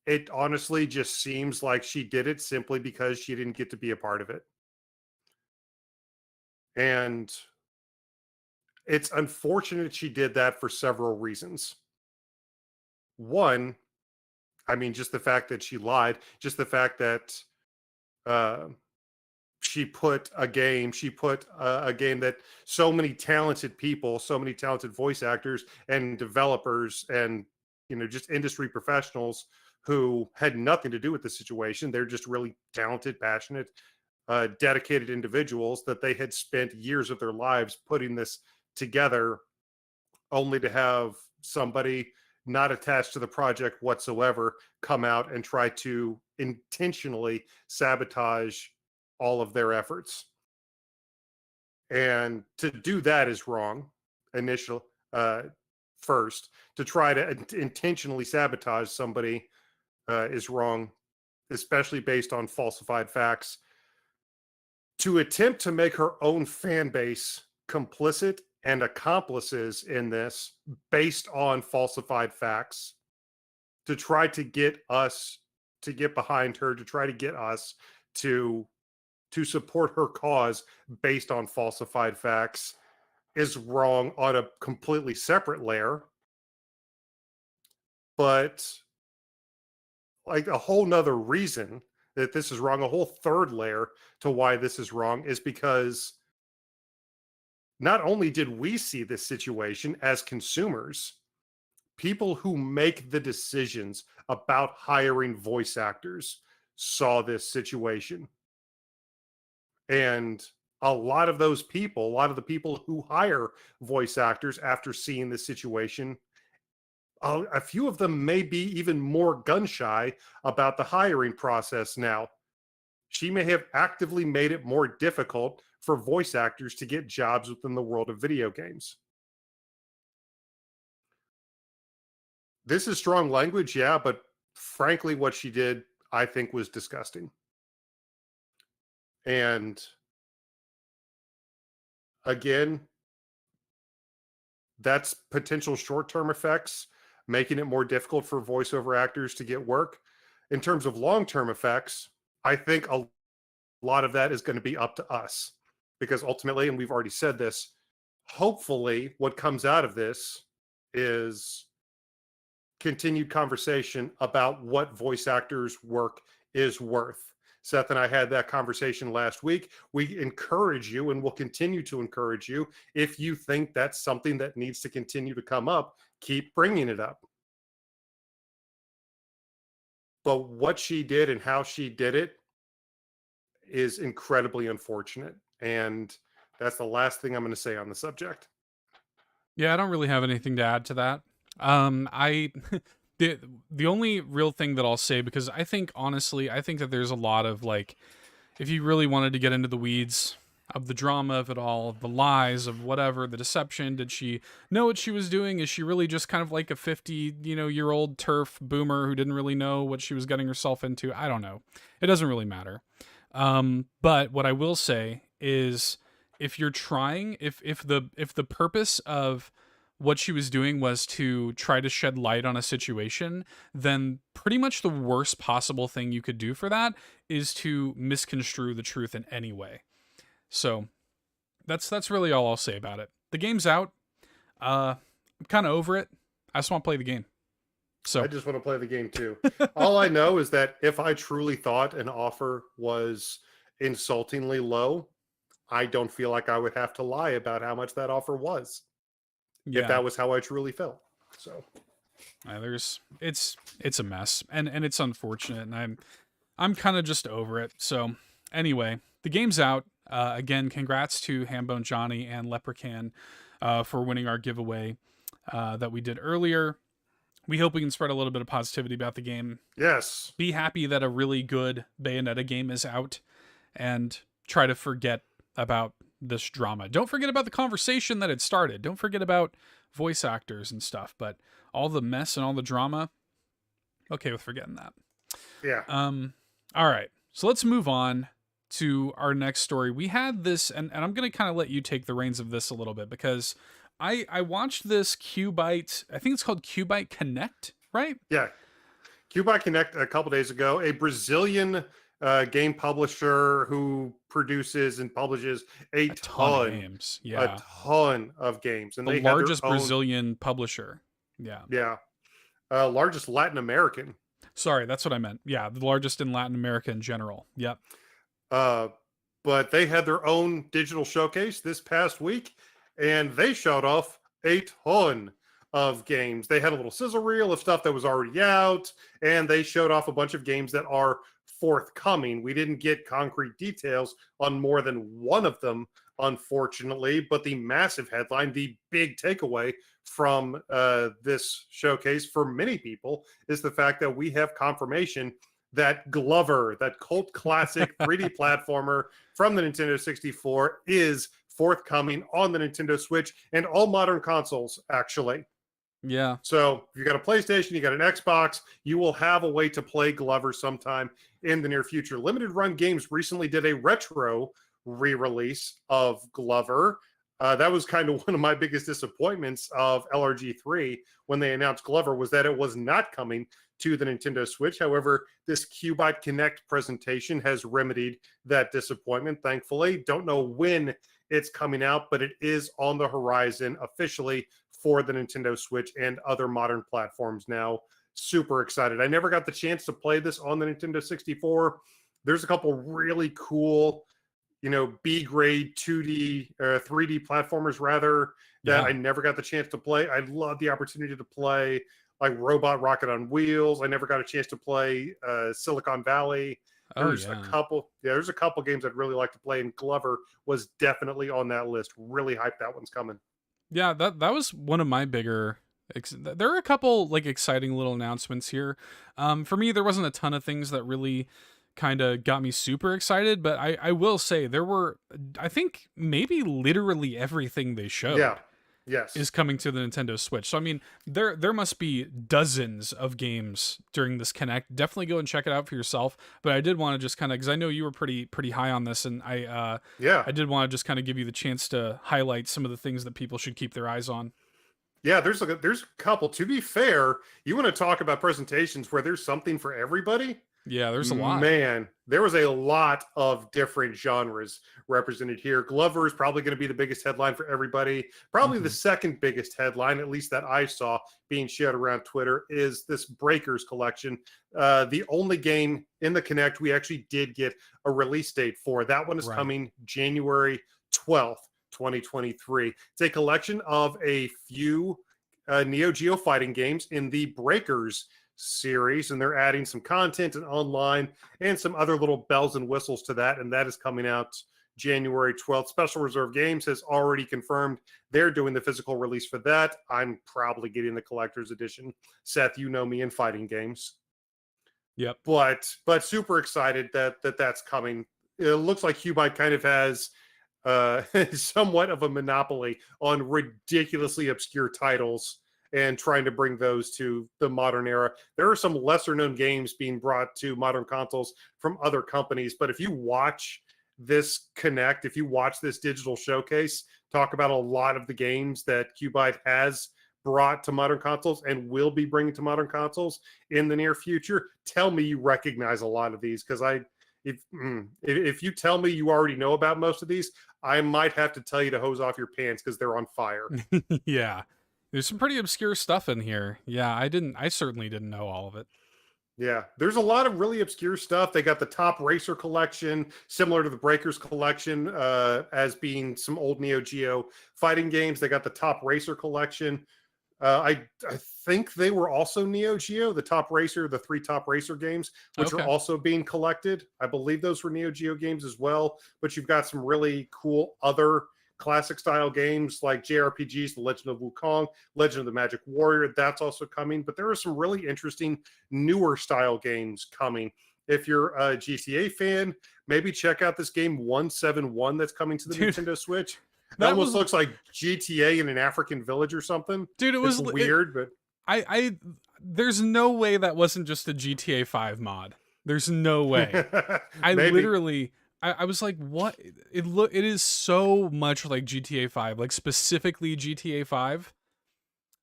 it honestly just seems like she did it simply because she didn't get to be a part of it. And it's unfortunate she did that for several reasons. One, I mean, just the fact that she lied, just the fact that uh, she put a game that so many talented people, so many talented voice actors and developers and, just industry professionals who had nothing to do with the situation. They're just really talented, passionate, dedicated individuals that they had spent years of their lives putting this together, only to have somebody not attached to the project whatsoever come out and try to intentionally sabotage all of their efforts. And to do that is wrong. Initial First, to try to intentionally sabotage somebody is wrong, especially based on falsified facts. To attempt to make her own fan base complicit and accomplices in this based on falsified facts, to try to get us to get behind her, to try to get us to support her cause based on falsified facts, is wrong on a completely separate layer. But like a whole nother reason that this is wrong, a whole third layer to why this is wrong, is because not only did we see this situation as consumers, people who make the decisions about hiring voice actors saw this situation. And a lot of those people, a lot of the people who hire voice actors after seeing this situation, a few of them may be even more gun shy about the hiring process now. She may have actively made it more difficult for voice actors to get jobs within the world of video games. This is strong language, yeah, but frankly, what she did, I think, was disgusting. And again, that's potential short-term effects, making it more difficult for voiceover actors to get work. In terms of long-term effects, I think a lot of that is going to be up to us, because ultimately, and we've already said this, hopefully what comes out of this is continued conversation about what voice actors' work is worth. Seth and I had that conversation last week. We encourage you, and will continue to encourage you, if you think that's something that needs to continue to come up, keep bringing it up. But what she did and how she did it is incredibly unfortunate. And that's the last thing I'm going to say on the subject. Yeah, I don't really have anything to add to that. I the only real thing that I'll say, because I think honestly, I think that there's a lot of like, if you really wanted to get into the weeds of the drama of it all, of the lies, of whatever, the deception, did she know what she was doing? Is she really just kind of like a 50 year old turf boomer who didn't really know what she was getting herself into? I don't know. It doesn't really matter. But what I will say is, if you're trying, if the purpose of what she was doing was to try to shed light on a situation, then pretty much the worst possible thing you could do for that is to misconstrue the truth in any way. So that's really all I'll say about it. The game's out. I'm kind of over it. I just want to play the game. So I just want to play the game too. All I know is that if I truly thought an offer was insultingly low, I don't feel like I would have to lie about how much that offer was if yeah, that was how I truly felt. So it's a mess, and it's unfortunate, and I'm kind of just over it. So anyway, the game's out. Again, congrats to Hambone Johnny and Leprechaun for winning our giveaway that we did earlier. We hope we can spread a little bit of positivity about the game. yes, Be happy that a really good Bayonetta game is out, and try to forget about this drama. Don't forget about the conversation that it started. Don't forget about voice actors and stuff, but all the mess and all the drama, okay with forgetting that. yeah. All right. So let's move on to our next story. We had this, and I'm going to kind of let you take the reins of this a little bit, because I watched this QUByte, I think it's called QUByte Connect, right? Yeah. QUByte Connect a couple days ago, a Brazilian game publisher who produces and publishes a ton of games. Yeah. a ton of games. And The they have their largest own- Brazilian publisher. Yeah. Yeah. Largest Latin American. Sorry, that's what I meant. Yeah, the largest in Latin America in general. Yep. But they had their own digital showcase this past week, and they showed off a ton of games. They had a little sizzle reel of stuff that was already out, and they showed off a bunch of games that are forthcoming. We didn't get concrete details on more than one of them, unfortunately, but the massive headline, the big takeaway from this showcase for many people, is the fact that we have confirmation that Glover, that cult classic 3D platformer from the Nintendo 64, is forthcoming on the Nintendo Switch and all modern consoles, actually. Yeah. So if you got a PlayStation, you got an Xbox, you will have a way to play Glover sometime in the near future. Limited Run Games recently did a retro re-release of Glover. That was kind of one of my biggest disappointments of LRG3 when they announced Glover, was that it was not coming to the Nintendo Switch. However, this QUByte Connect presentation has remedied that disappointment, thankfully. Don't know when it's coming out, but it is on the horizon officially for the Nintendo Switch and other modern platforms now. Super excited. I never got the chance to play this on the Nintendo 64. There's a couple really cool, B-grade 2D, 3D platformers rather, that I never got the chance to play. I'd love the opportunity to play like Robot Rocket on Wheels. I never got a chance to play Silicon Valley. There's a couple games I'd really like to play, and Glover was definitely on that list. Really hyped that one's coming. Yeah, that was one of my bigger. There are a couple like exciting little announcements here. For me, there wasn't a ton of things that really kind of got me super excited, but I will say there were, I think maybe literally everything they showed. Yeah. Yes. Is coming to the Nintendo Switch. So I mean, there must be dozens of games during this Connect. Definitely go and check it out for yourself. But I did want to just kind of, because I know you were pretty high on this, and I did want to just kind of give you the chance to highlight some of the things that people should keep their eyes on. Yeah, there's a couple. To be fair, you want to talk about presentations where there's something for everybody? Yeah, there's a lot. Man, there was a lot of different genres represented here. Glover is probably going to be the biggest headline for everybody. Probably the second biggest headline, at least that I saw being shared around Twitter, is this Breakers collection. The only game in the Connect we actually did get a release date for. That one is coming January 12th, 2023. It's a collection of a few Neo Geo fighting games in the Breakers series, and they're adding some content and online and some other little bells and whistles to that, and that is coming out January 12th. Special Reserve Games has already confirmed they're doing the physical release for that. I'm probably getting the collector's edition. Seth, you know me in fighting games. Yep. But super excited that's coming. It looks like QUByte kind of has somewhat of a monopoly on ridiculously obscure titles and trying to bring those to the modern era. There are some lesser known games being brought to modern consoles from other companies, but if you watch this Connect, if you watch this digital showcase, talk about a lot of the games that QUByte has brought to modern consoles and will be bringing to modern consoles in the near future, tell me you recognize a lot of these, because if you tell me you already know about most of these, I might have to tell you to hose off your pants because they're on fire. Yeah. There's some pretty obscure stuff in here. Yeah, I certainly didn't know all of it. Yeah, there's a lot of really obscure stuff. They got the Top Racer collection, similar to the Breakers collection, as being some old Neo Geo fighting games. They got the Top Racer collection. I think they were also Neo Geo, the Top Racer, the 3 Top Racer games, which are also being collected. I believe those were Neo Geo games as well. But you've got some really cool other classic style games like JRPGs, The Legend of Wukong, Legend of the Magic Warrior. That's also coming. But there are some really interesting newer style games coming. If you're a GTA fan, maybe check out this game 171 that's coming to the Nintendo Switch. That almost looks like GTA in an African village or something. Dude, it was weird, but there's no way that wasn't just a GTA 5 mod. There's no way. I was like, what? It is so much like GTA 5, like specifically GTA 5.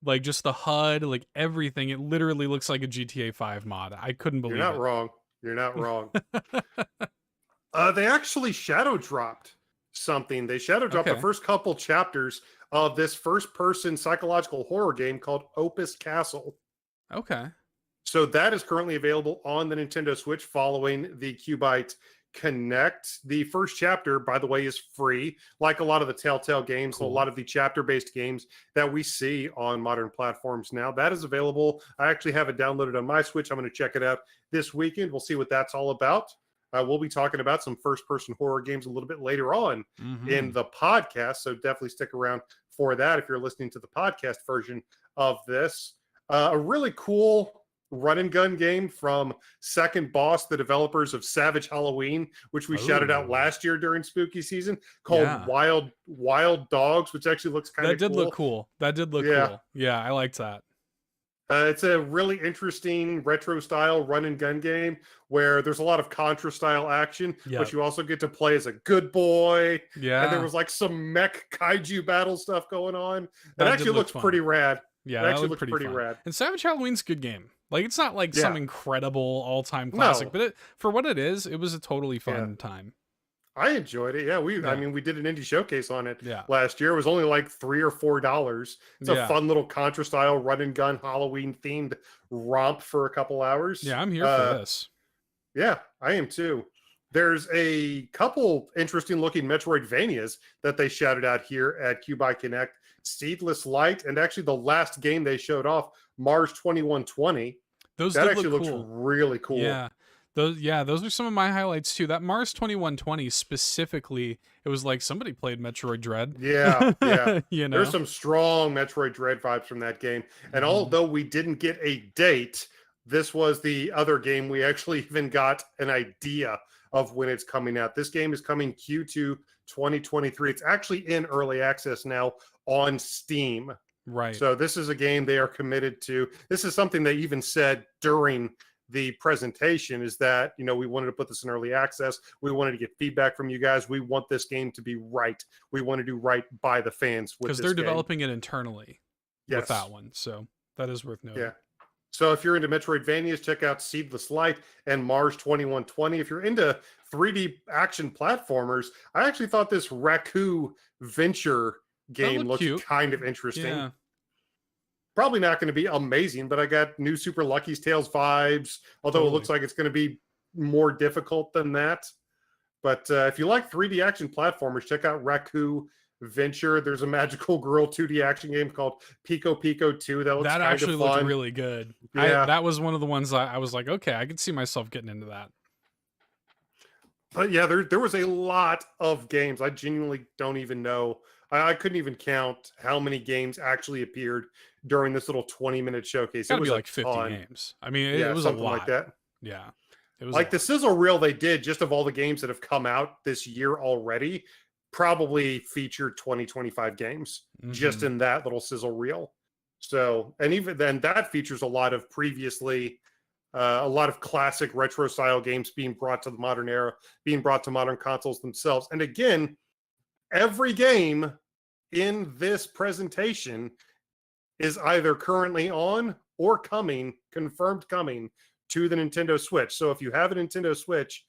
Like just the HUD, like everything. It literally looks like a GTA 5 mod. I couldn't believe it. You're not wrong. You're not wrong. They actually shadow dropped something. They shadow dropped the first couple chapters of this first-person psychological horror game called Opus Castle. Okay. So that is currently available on the Nintendo Switch following the QUByte Connect. The first chapter, by the way, is free, like a lot of the Telltale games, a lot of the chapter-based games that we see on modern platforms now. That is available. I actually have it downloaded on my Switch. I'm going to check it out this weekend. We'll see what that's all about. We'll be talking about some first-person horror games a little bit later on in the podcast, so definitely stick around for that if you're listening to the podcast version of this. A really cool run-and-gun game from Second Boss, the developers of Savage Halloween, which we shouted out last year during spooky season, called Wild Dogs, which actually looks kind of cool. That did look cool. That did look cool. Yeah, I liked that. It's a really interesting retro-style run-and-gun game where there's a lot of Contra-style action, but you also get to play as a good boy. Yeah. And there was like some mech kaiju battle stuff going on. It actually looks pretty rad. Yeah, it actually looks pretty rad. And Savage Halloween's a good game. Like, it's not like some incredible all-time classic, but for what it is, it was a totally fun time. I enjoyed it. I mean, we did an indie showcase on it last year. It was only like $3 or $4. It's a fun little Contra style run and gun Halloween themed romp for a couple hours. Yeah, I'm here for this. Yeah, I am too. There's a couple interesting looking Metroidvanias that they shouted out here at QUByte Connect. Seedless Light, and actually the last game they showed off, Mars 2120. That actually looks really cool. Yeah. Those are some of my highlights too. That Mars 2120 specifically, it was like somebody played Metroid Dread. Yeah. You know? There's some strong Metroid Dread vibes from that game. And although we didn't get a date, this was the other game we actually even got an idea of when it's coming out. This game is coming Q2 2023. It's actually in early access now on Steam. Right. So this is a game they are committed to. This is something they even said during the presentation, is that, you know, we wanted to put this in early access. We wanted to get feedback from you guys. We want this game to be right. We want to do right by the fans with this game. Because they're developing it internally with that one. So that is worth noting. Yeah. So if you're into Metroidvanias, check out Seedless Light and Mars 2120. If you're into 3D action platformers, I actually thought this Raku Venture game looked kind of interesting. Yeah. Probably not going to be amazing, but I got new Super Lucky's Tales vibes, although it looks like it's going to be more difficult than that. But if you like 3D action platformers, check out Raku Venture. There's a magical girl 2D action game called Pico Pico 2 that looks kind of fun. That actually looked really good. Yeah. That was one of the ones I was like, okay, I could see myself getting into that. But yeah, there was a lot of games. I genuinely don't even know. I couldn't even count how many games actually appeared during this little 20-minute showcase. It was like 50 games. I mean, it was a lot. Like that. Yeah. It was like the sizzle reel they did just of all the games that have come out this year already, probably featured 20-25 games just in that little sizzle reel. So, and even then that features a lot of previously a lot of classic retro style games being brought to the modern era, being brought to modern consoles themselves. And again, every game in this presentation is either currently on or confirmed coming to the Nintendo Switch. So if you have a Nintendo Switch,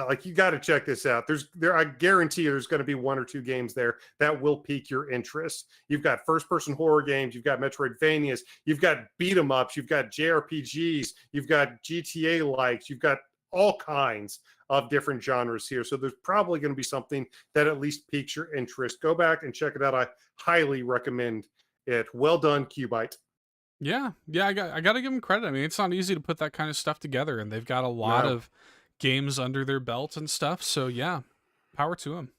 like you got to check this out. I guarantee you there's going to be 1 or 2 games there that will pique your interest. You've got first person horror games, you've got Metroidvanias, you've got beat 'em ups, you've got JRPGs, you've got GTA likes, you've got all kinds of different genres here. So there's probably going to be something that at least piques your interest. Go back and check it out. I highly recommend it. Well done, QUByte. Yeah, I got to give them credit. I mean, it's not easy to put that kind of stuff together, and they've got a lot of games under their belt and stuff. So yeah, power to them.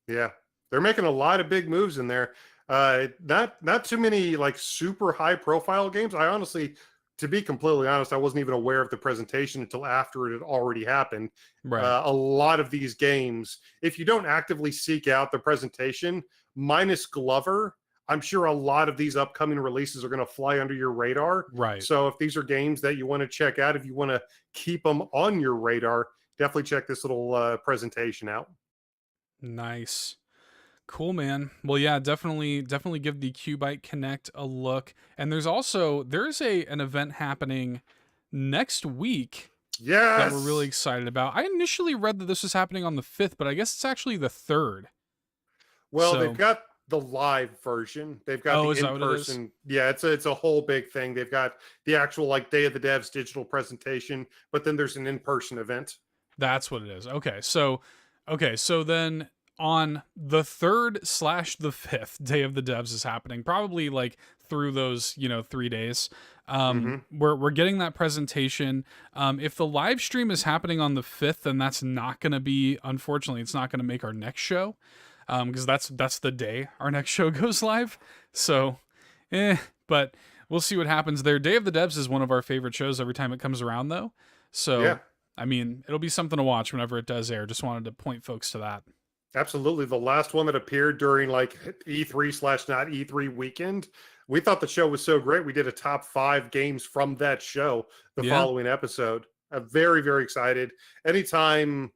Yeah, they're making a lot of big moves in there. Not too many like super high profile games. I honestly, to be completely honest, I wasn't even aware of the presentation until after it had already happened. Right. A lot of these games, if you don't actively seek out the presentation, minus Glover, I'm sure a lot of these upcoming releases are going to fly under your radar. Right. So if these are games that you want to check out, if you want to keep them on your radar, definitely check this little presentation out. Nice. Cool, man. Well, yeah, definitely give the QUByte Connect a look. And there's an event happening next week. Yes. That we're really excited about. I initially read that this was happening on the 5th, but I guess it's actually the 3rd. Well, they've got the live version. They've got the in-person. Yeah, it's a whole big thing. They've got the actual like Day of the Devs digital presentation, but then there's an in-person event. That's what it is. Okay, so then on the 3rd / the 5th, Day of the Devs is happening, probably like through those 3 days. We're getting that presentation. If the live stream is happening on the 5th, then that's not going to be, unfortunately, it's not going to make our next show, because that's the day our next show goes live. So, but we'll see what happens there. Day of the Devs is one of our favorite shows every time it comes around, though. So, yeah. I mean, it'll be something to watch whenever it does air. Just wanted to point folks to that. Absolutely. The last one that appeared during like E3 / not E3 weekend, we thought the show was so great. We did a top 5 games from that show the following episode. I'm very, very excited. Anytime,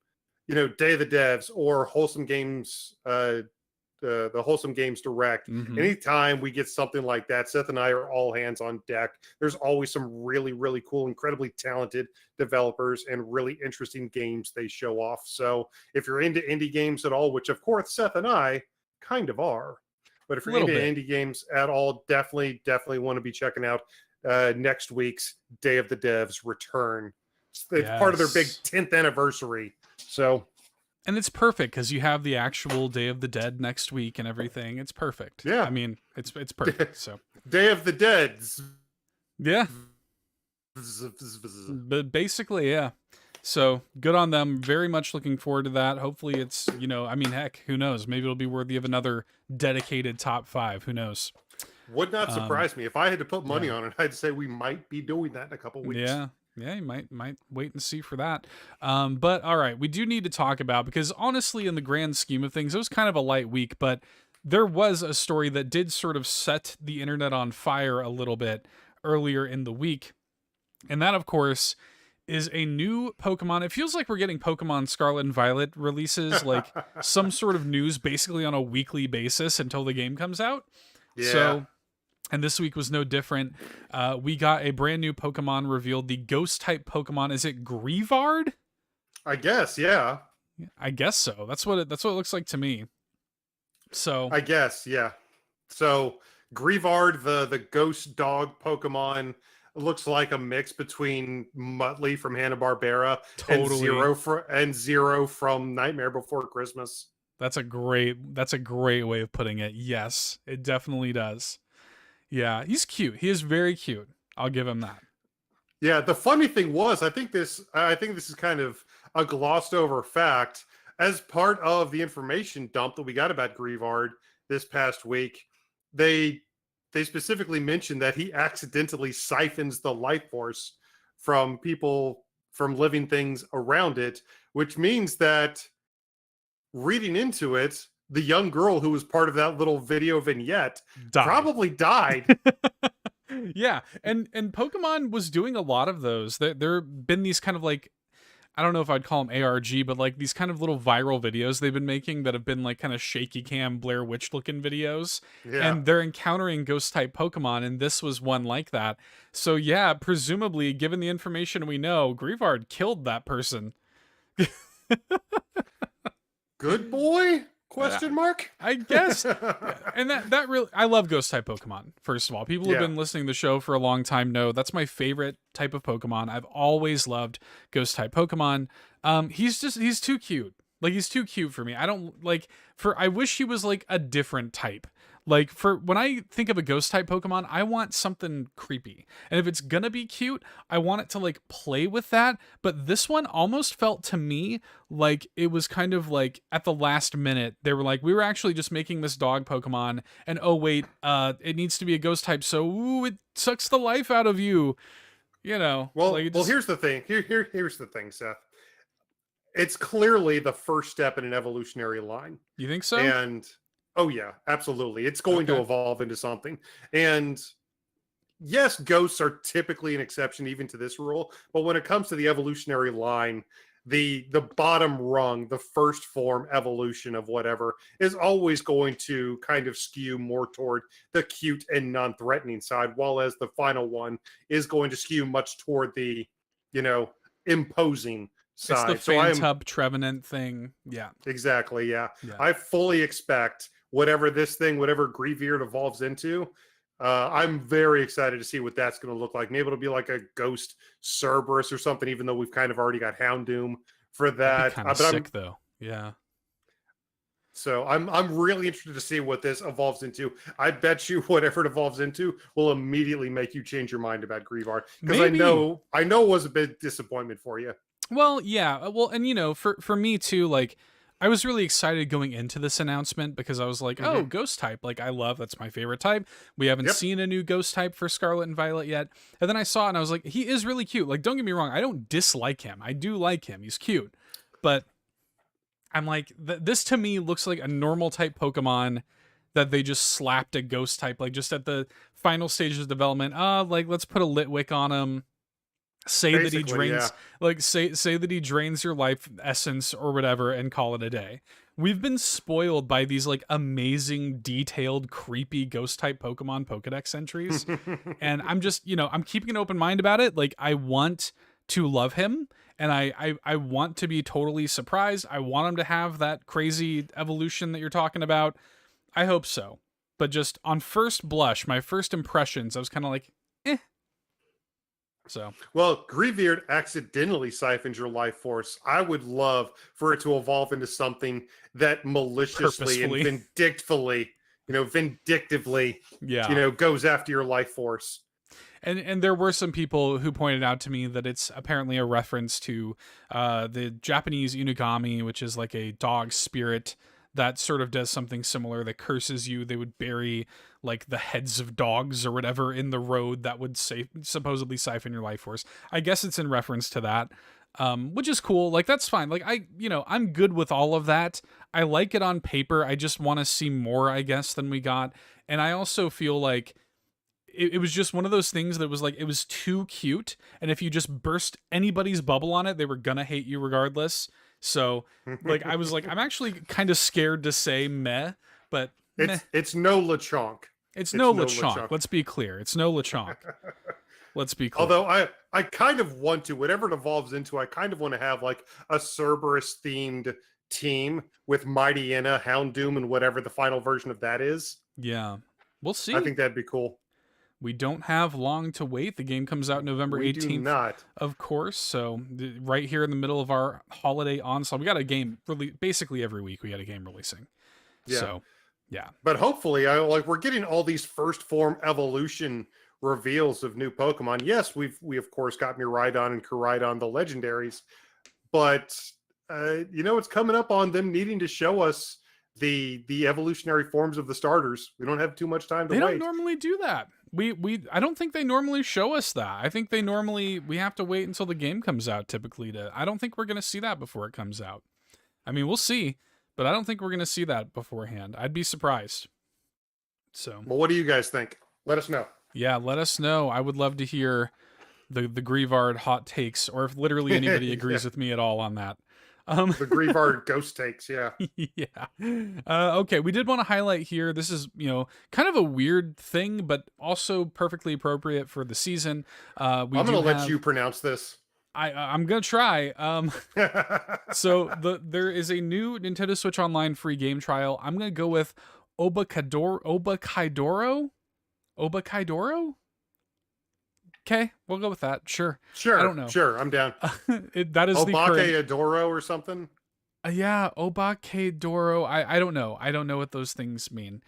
Day of the Devs or Wholesome Games, the Wholesome Games Direct, anytime we get something like that, Seth and I are all hands on deck. There's always some really, really cool, incredibly talented developers and really interesting games they show off. So if you're into indie games at all, which of course Seth and I kind of are, but if you're into indie games at all, definitely want to be checking out next week's Day of the Devs return. It's part of their big 10th anniversary. So, and it's perfect because you have the actual Day of the Dead next week and everything. It's perfect. Yeah. I mean, it's perfect. So Day of the Dead. Yeah. But basically, yeah. So good on them. Very much looking forward to that. Hopefully it's, I mean, heck, who knows? Maybe it'll be worthy of another dedicated top 5. Who knows? Would not surprise me. If I had to put money on it, I'd say we might be doing that in a couple weeks. Yeah, you might wait and see for that. But all right, we do need to talk about, because honestly, in the grand scheme of things, it was kind of a light week, but there was a story that did sort of set the internet on fire a little bit earlier in the week. And that, of course, is a new Pokemon. It feels like we're getting Pokemon Scarlet and Violet releases, like some sort of news basically on a weekly basis until the game comes out. Yeah. So, and this week was no different. We got a brand new Pokemon revealed, the Ghost-type Pokemon. Is it Greavard? I guess, yeah. I guess so. That's what it looks like to me. So I guess, yeah. So Greavard, the ghost dog Pokemon, looks like a mix between Muttley from Hanna-Barbera and Zero from Nightmare Before Christmas. That's a great way of putting it. Yes, it definitely does. Yeah, he's cute. He is very cute. I'll give him that. Yeah, the funny thing was, I think this is kind of a glossed over fact. As part of the information dump that we got about Greavard this past week, they specifically mentioned that he accidentally siphons the life force from people, from living things around it, which means that, reading into it, the young girl who was part of that little video vignette probably died. Yeah, and Pokemon was doing a lot of those. There have been these kind of like, I don't know if I'd call them ARG, but like these kind of little viral videos they've been making that have been like kind of shaky cam Blair Witch looking videos. Yeah. And they're encountering ghost-type Pokemon, and this was one like that. So yeah, presumably, given the information we know, Greavard killed that person. Good boy? Question mark? I guess. And that really, I love Ghost-type Pokemon, first of all. People who've been listening to the show for a long time know that's my favorite type of Pokemon. I've always loved Ghost-type Pokemon. He's too cute. Like, he's too cute for me. I don't, like, I wish he was, like, a different type. Like, when I think of a Ghost-type Pokemon, I want something creepy. And if it's gonna be cute, I want it to, like, play with that. But this one almost felt to me like it was kind of like, at the last minute, they were like, we were actually just making this dog Pokemon, and oh, wait, it needs to be a Ghost-type, so, ooh, it sucks the life out of you. You know. Well, like, here's the thing. Here's the thing, Seth. It's clearly the first step in an evolutionary line. You think so? And oh yeah, absolutely. It's going to evolve into something. And yes, ghosts are typically an exception even to this rule, but when it comes to the evolutionary line, the bottom rung, the first form evolution of whatever is always going to kind of skew more toward the cute and non-threatening side, while as the final one is going to skew much toward the, imposing side. It's the Fantub Trevenant thing. Yeah. Exactly, yeah. I fully expect whatever Greavard evolves into, I'm very excited to see what that's going to look like. Maybe it'll be like a Ghost Cerberus or something, even though we've kind of already got Houndoom for that. Kind of sick, though. Yeah. So I'm really interested to see what this evolves into. I bet you whatever it evolves into will immediately make you change your mind about Greavard, because I know it was a big disappointment for you. Well, yeah. Well, and for me too, like, I was really excited going into this announcement because I was like, oh, Ghost type. Like, that's my favorite type. We haven't seen a new Ghost type for Scarlet and Violet yet. And then I saw it and I was like, he is really cute. Like, don't get me wrong. I don't dislike him. I do like him. He's cute. But I'm like, this to me looks like a normal type Pokemon that they just slapped a Ghost type, like just at the final stages of development. Like, let's put a Litwick on him. Say that he drains, say that he drains your life essence or whatever, and call it a day. We've been spoiled by these like amazing, detailed, creepy ghost type Pokemon Pokedex entries, and I'm just, I'm keeping an open mind about it. Like, I want to love him, and I want to be totally surprised. I want him to have that crazy evolution that you're talking about. I hope so, but just on first blush, my first impressions, I was kind of like, eh. So, well, Greavard accidentally siphons your life force. I would love for it to evolve into something that maliciously and vindictively, goes after your life force. And there were some people who pointed out to me that it's apparently a reference to the Japanese Unigami, which is like a dog spirit that sort of does something similar, that curses you. They would bury like the heads of dogs or whatever in the road that would supposedly siphon your life force. I guess it's in reference to that, which is cool. Like, that's fine. Like, I'm good with all of that. I like it on paper. I just want to see more, I guess, than we got. And I also feel like it was just one of those things that was like, it was too cute. And if you just burst anybody's bubble on it, they were gonna hate you regardless. So, like, I was like, I'm actually kind of scared to say meh, but it's no Lechonk. It's no Lechonk. Let's be clear. It's no Lechonk. Let's be clear. Although I kind of want to, whatever it evolves into, I kind of want to have like a Cerberus themed team with Mightyena, Houndoom, and whatever the final version of that is. Yeah. We'll see. I think that'd be cool. We don't have long to wait. The game comes out November 18th. We do not. Of course. So right here in the middle of our holiday onslaught, we got a game basically every week. We got a game releasing. Yeah. So, yeah. But hopefully, we're getting all these first form evolution reveals of new Pokemon. Yes, we of course got Miraidon and Koraidon, the legendaries, but it's coming up on them needing to show us the evolutionary forms of the starters. We don't have too much time to wait. They don't normally do that. I don't think they normally show us that. I think we have to wait until the game comes out typically I don't think we're going to see that before it comes out. I mean, we'll see, but I don't think we're going to see that beforehand. I'd be surprised. So, well, what do you guys think? Let us know. Yeah, let us know. I would love to hear the Greavard hot takes, or if literally anybody agrees with me at all on that. The Greavard ghost takes, yeah. Yeah. Okay, we did want to highlight here, this is, kind of a weird thing, but also perfectly appropriate for the season. I'm going to let you pronounce this. I'm gonna try. So there is a new Nintendo Switch Online free game trial. I'm gonna go with Obakaidoro. Obakaidoro. Okay, we'll go with that. Sure. I don't know. Sure, I'm down. That is the current. Obake Adoro or something. Yeah, Obakaidoro. I don't know. I don't know what those things mean.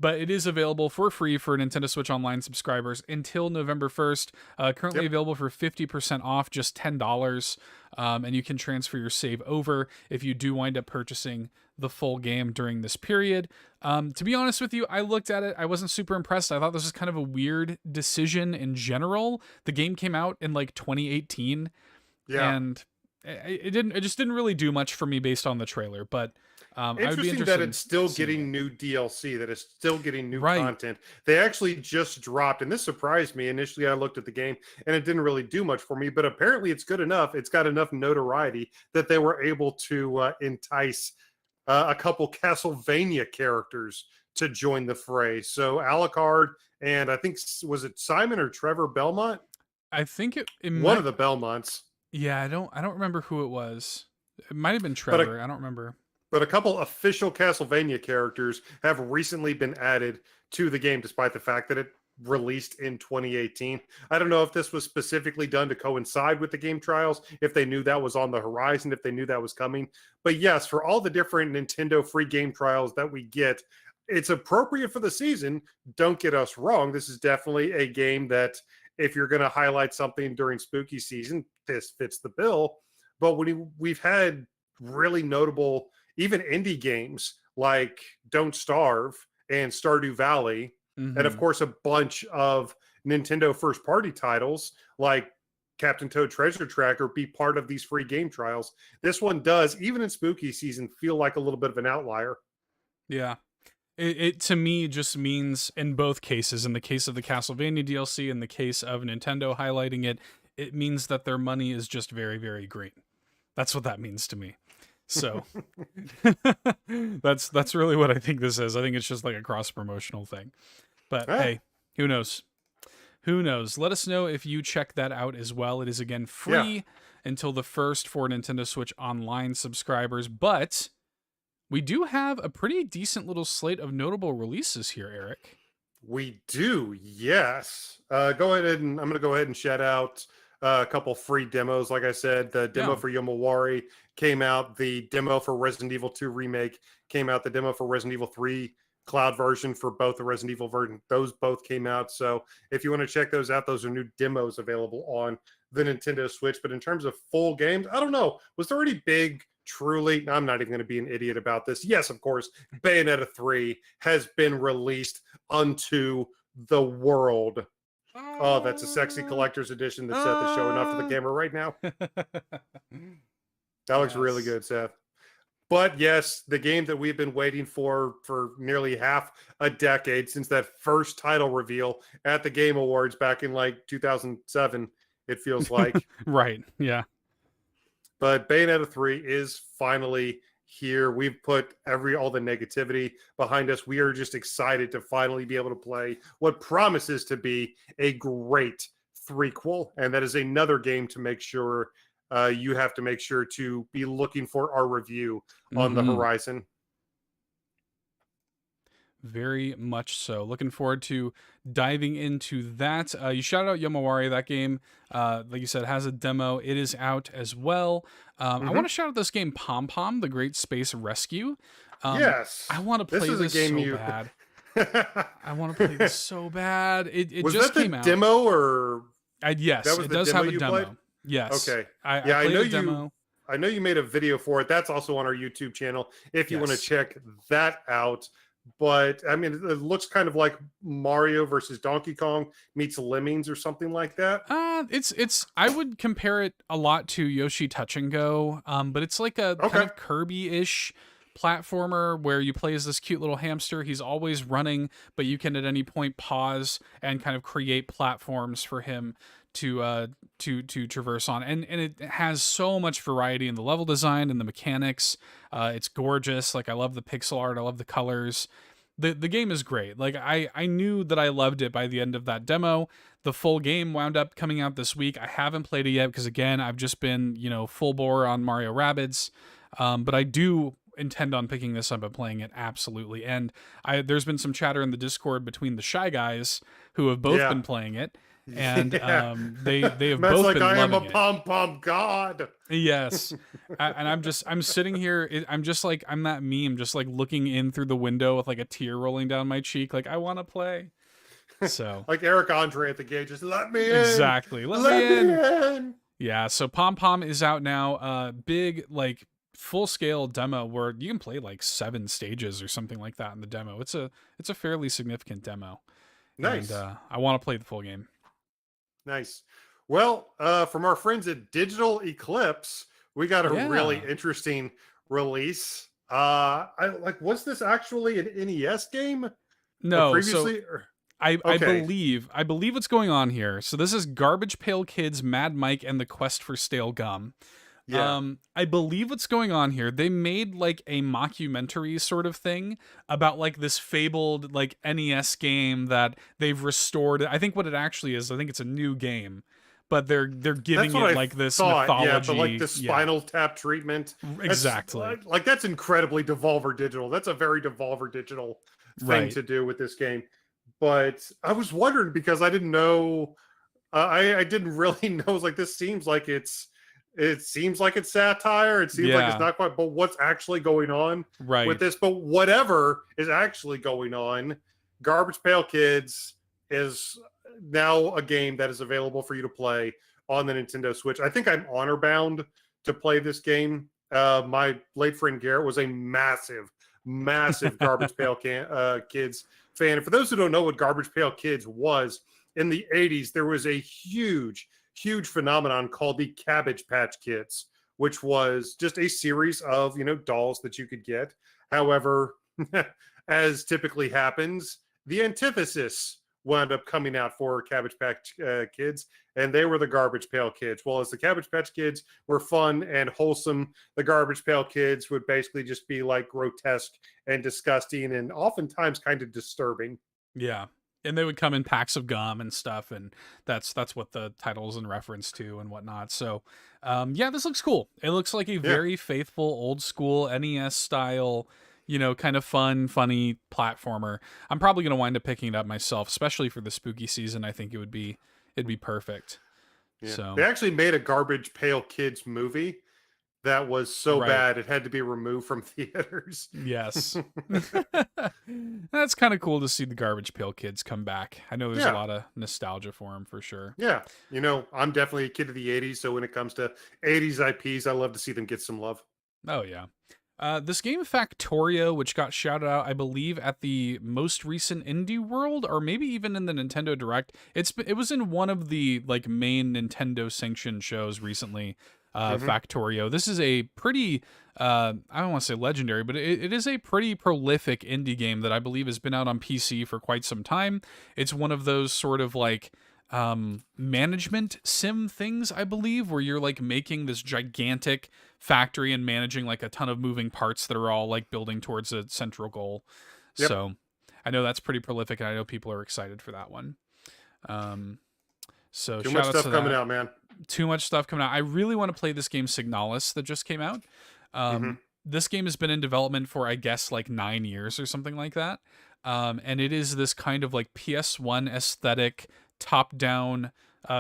But it is available for free for Nintendo Switch Online subscribers until November 1st. Currently available for 50% off, just $10. And you can transfer your save over if you do wind up purchasing the full game during this period. To be honest with you, I looked at it. I wasn't super impressed. I thought this was kind of a weird decision in general. The game came out in like 2018. Yeah. And it just didn't really do much for me based on the trailer. But I would be Interesting interested that it's still in seeing getting new DLC, that it's still getting new Right. content. They actually just dropped, and this surprised me. Initially, I looked at the game and it didn't really do much for me, but apparently it's good enough. It's got enough notoriety that they were able to entice a couple Castlevania characters to join the fray. So Alucard and I think, was it Simon or Trevor Belmont? I think it One might, of the Belmonts. yeah, I don't remember who it was. It might have been Trevor. I don't remember. But a couple official Castlevania characters have recently been added to the game, despite the fact that it released in 2018. I don't know if this was specifically done to coincide with the game trials, if they knew that was on the horizon, if they knew that was coming. But yes, for all the different Nintendo free game trials that we get, it's appropriate for the season. Don't get us wrong. This is definitely a game that if you're going to highlight something during spooky season, this fits the bill. But when we've had really notable even indie games like Don't Starve and Stardew Valley, and of course a bunch of Nintendo first party titles like Captain Toad Treasure Tracker be part of these free game trials. This one does, even in spooky season, feel like a little bit of an outlier. Yeah. It to me just means in both cases, in the case of the Castlevania DLC, in the case of Nintendo highlighting it, it means that their money is just very, very green. That's what that means to me. So that's really what I think this is. I think it's just like a cross promotional thing. But hey, who knows? Who knows? Let us know if you check that out as well. It is again free until the 1st for Nintendo Switch Online subscribers, but we do have a pretty decent little slate of notable releases here, Eric. We do, yes. I'm going to go ahead and shout out a couple free demos. Like I said, the demo for Yomawari came out. The demo for Resident Evil 2 Remake came out. The demo for Resident Evil 3 Cloud version for both the Resident Evil version, those both came out. So if you want to check those out, those are new demos available on the Nintendo Switch. But in terms of full games, I don't know. Was there any big, truly, I'm not even going to be an idiot about this. Yes, of course, Bayonetta 3 has been released unto the world. Oh, that's a sexy collector's edition that Seth is showing off to the camera right now. That looks really good, Seth. But yes, the game that we've been waiting for nearly half a decade, since that first title reveal at the Game Awards back in like 2007, it feels like. Right, yeah. But Bayonetta 3 is finally here. We've put all the negativity behind us. We are just excited to finally be able to play what promises to be a great threequel. And that is another game to make sure you have to make sure to be looking for our review on the horizon. Very much so. Looking forward to diving into that. You shouted out Yomawari. That game, like you said, has a demo. It is out as well. I want to shout out this game, Pom Pom, the Great Space Rescue. Yes. I want to play this so bad. I want to play this so bad. It was just that came the out. demo or? Yes, that was it the does demo have a you demo. played? Yes. Okay. I played know a demo. I know you made a video for it. That's also on our YouTube channel if you want to check that out. But I mean, it looks kind of like Mario versus Donkey Kong meets Lemmings or something like that. It's I would compare it a lot to Yoshi Touch and Go. But it's like a kind of Kirby-ish platformer where you play as this cute little hamster. He's always running, but you can at any point pause and kind of create platforms for him to traverse on, and it has so much variety in the level design and the mechanics. It's gorgeous. Like, I love the pixel art, I love the colors. The game is great. Like, I knew that I loved it by the end of that demo. the full game wound up coming out this week. I haven't played it yet because, again, I've just been, full bore on Mario Rabbids. But I do intend on picking this up and playing it, absolutely. And there's been some chatter in the Discord between the Shy Guys who have both been playing it. And they have Matt's both like, been I am loving a it. pom-pom god. Yes. And I'm sitting here, I'm just like, I'm that meme, just like looking in through the window with like a tear rolling down my cheek, like I want to play. So like Eric Andre at the gate, just let me in. Exactly. Let me in. Yeah, so Pom Pom is out now. Big, like, full-scale demo where you can play like 7 stages or something like that in the demo. It's a fairly significant demo. Nice. And I want to play the full game. Nice. Well, from our friends at Digital Eclipse, we got a really interesting release. Was this actually an NES game? No, previously. I believe what's going on here. So this is Garbage Pail Kids, Mad Mike, and the Quest for Stale Gum. Yeah. I believe what's going on here. They made like a mockumentary sort of thing about like this fabled like NES game that they've restored. I think what it actually is, I think it's a new game, but they're giving it like this mythology. Yeah, but like the Spinal Tap treatment. Exactly. Like that's incredibly Devolver Digital. That's a very Devolver Digital thing to do with this game. But I was wondering because I didn't know. I didn't really know. Like this seems like it seems like it's satire. It seems like it's not quite. But what's actually going on with this? But whatever is actually going on, Garbage Pail Kids is now a game that is available for you to play on the Nintendo Switch. I think I'm honor bound to play this game. My late friend Garrett was a massive Garbage Pail Kids fan. And for those who don't know what Garbage Pail Kids was, in the 80s, there was a huge phenomenon called the Cabbage Patch Kids, which was just a series of, dolls that you could get. However, as typically happens, the antithesis wound up coming out for Cabbage Patch Kids, and they were the Garbage Pail Kids. Well, as the Cabbage Patch Kids were fun and wholesome, the Garbage Pail Kids would basically just be like grotesque and disgusting and oftentimes kind of disturbing. Yeah. And they would come in packs of gum and stuff, and that's what the title's in reference to and whatnot. So, this looks cool. It looks like a very faithful, old school NES style, kind of fun, funny platformer. I'm probably gonna wind up picking it up myself, especially for the spooky season. I think it'd be perfect. Yeah. So they actually made a Garbage Pail Kids movie that was so bad it had to be removed from theaters. Yes. That's kind of cool to see the Garbage Pail Kids come back. I know there's a lot of nostalgia for them for sure. Yeah. I'm definitely a kid of the 80s, so when it comes to 80s IPs, I love to see them get some love. Oh, yeah. This game Factorio, which got shouted out, I believe, at the most recent Indie World, or maybe even in the Nintendo Direct. It was in one of the like main Nintendo sanctioned shows recently. Factorio. This is a pretty, I don't want to say legendary, but it is a pretty prolific indie game that I believe has been out on PC for quite some time. It's one of those sort of like management sim things, I believe, where you're like making this gigantic factory and managing like a ton of moving parts that are all like building towards a central goal. Yep. So I know that's pretty prolific, and I know people are excited for that one. So too much stuff coming out, man. Too much stuff coming out. I really want to play this game Signalis that just came out. This game has been in development for, I guess, like 9 years or something like that. And it is this kind of like PS1 aesthetic, top-down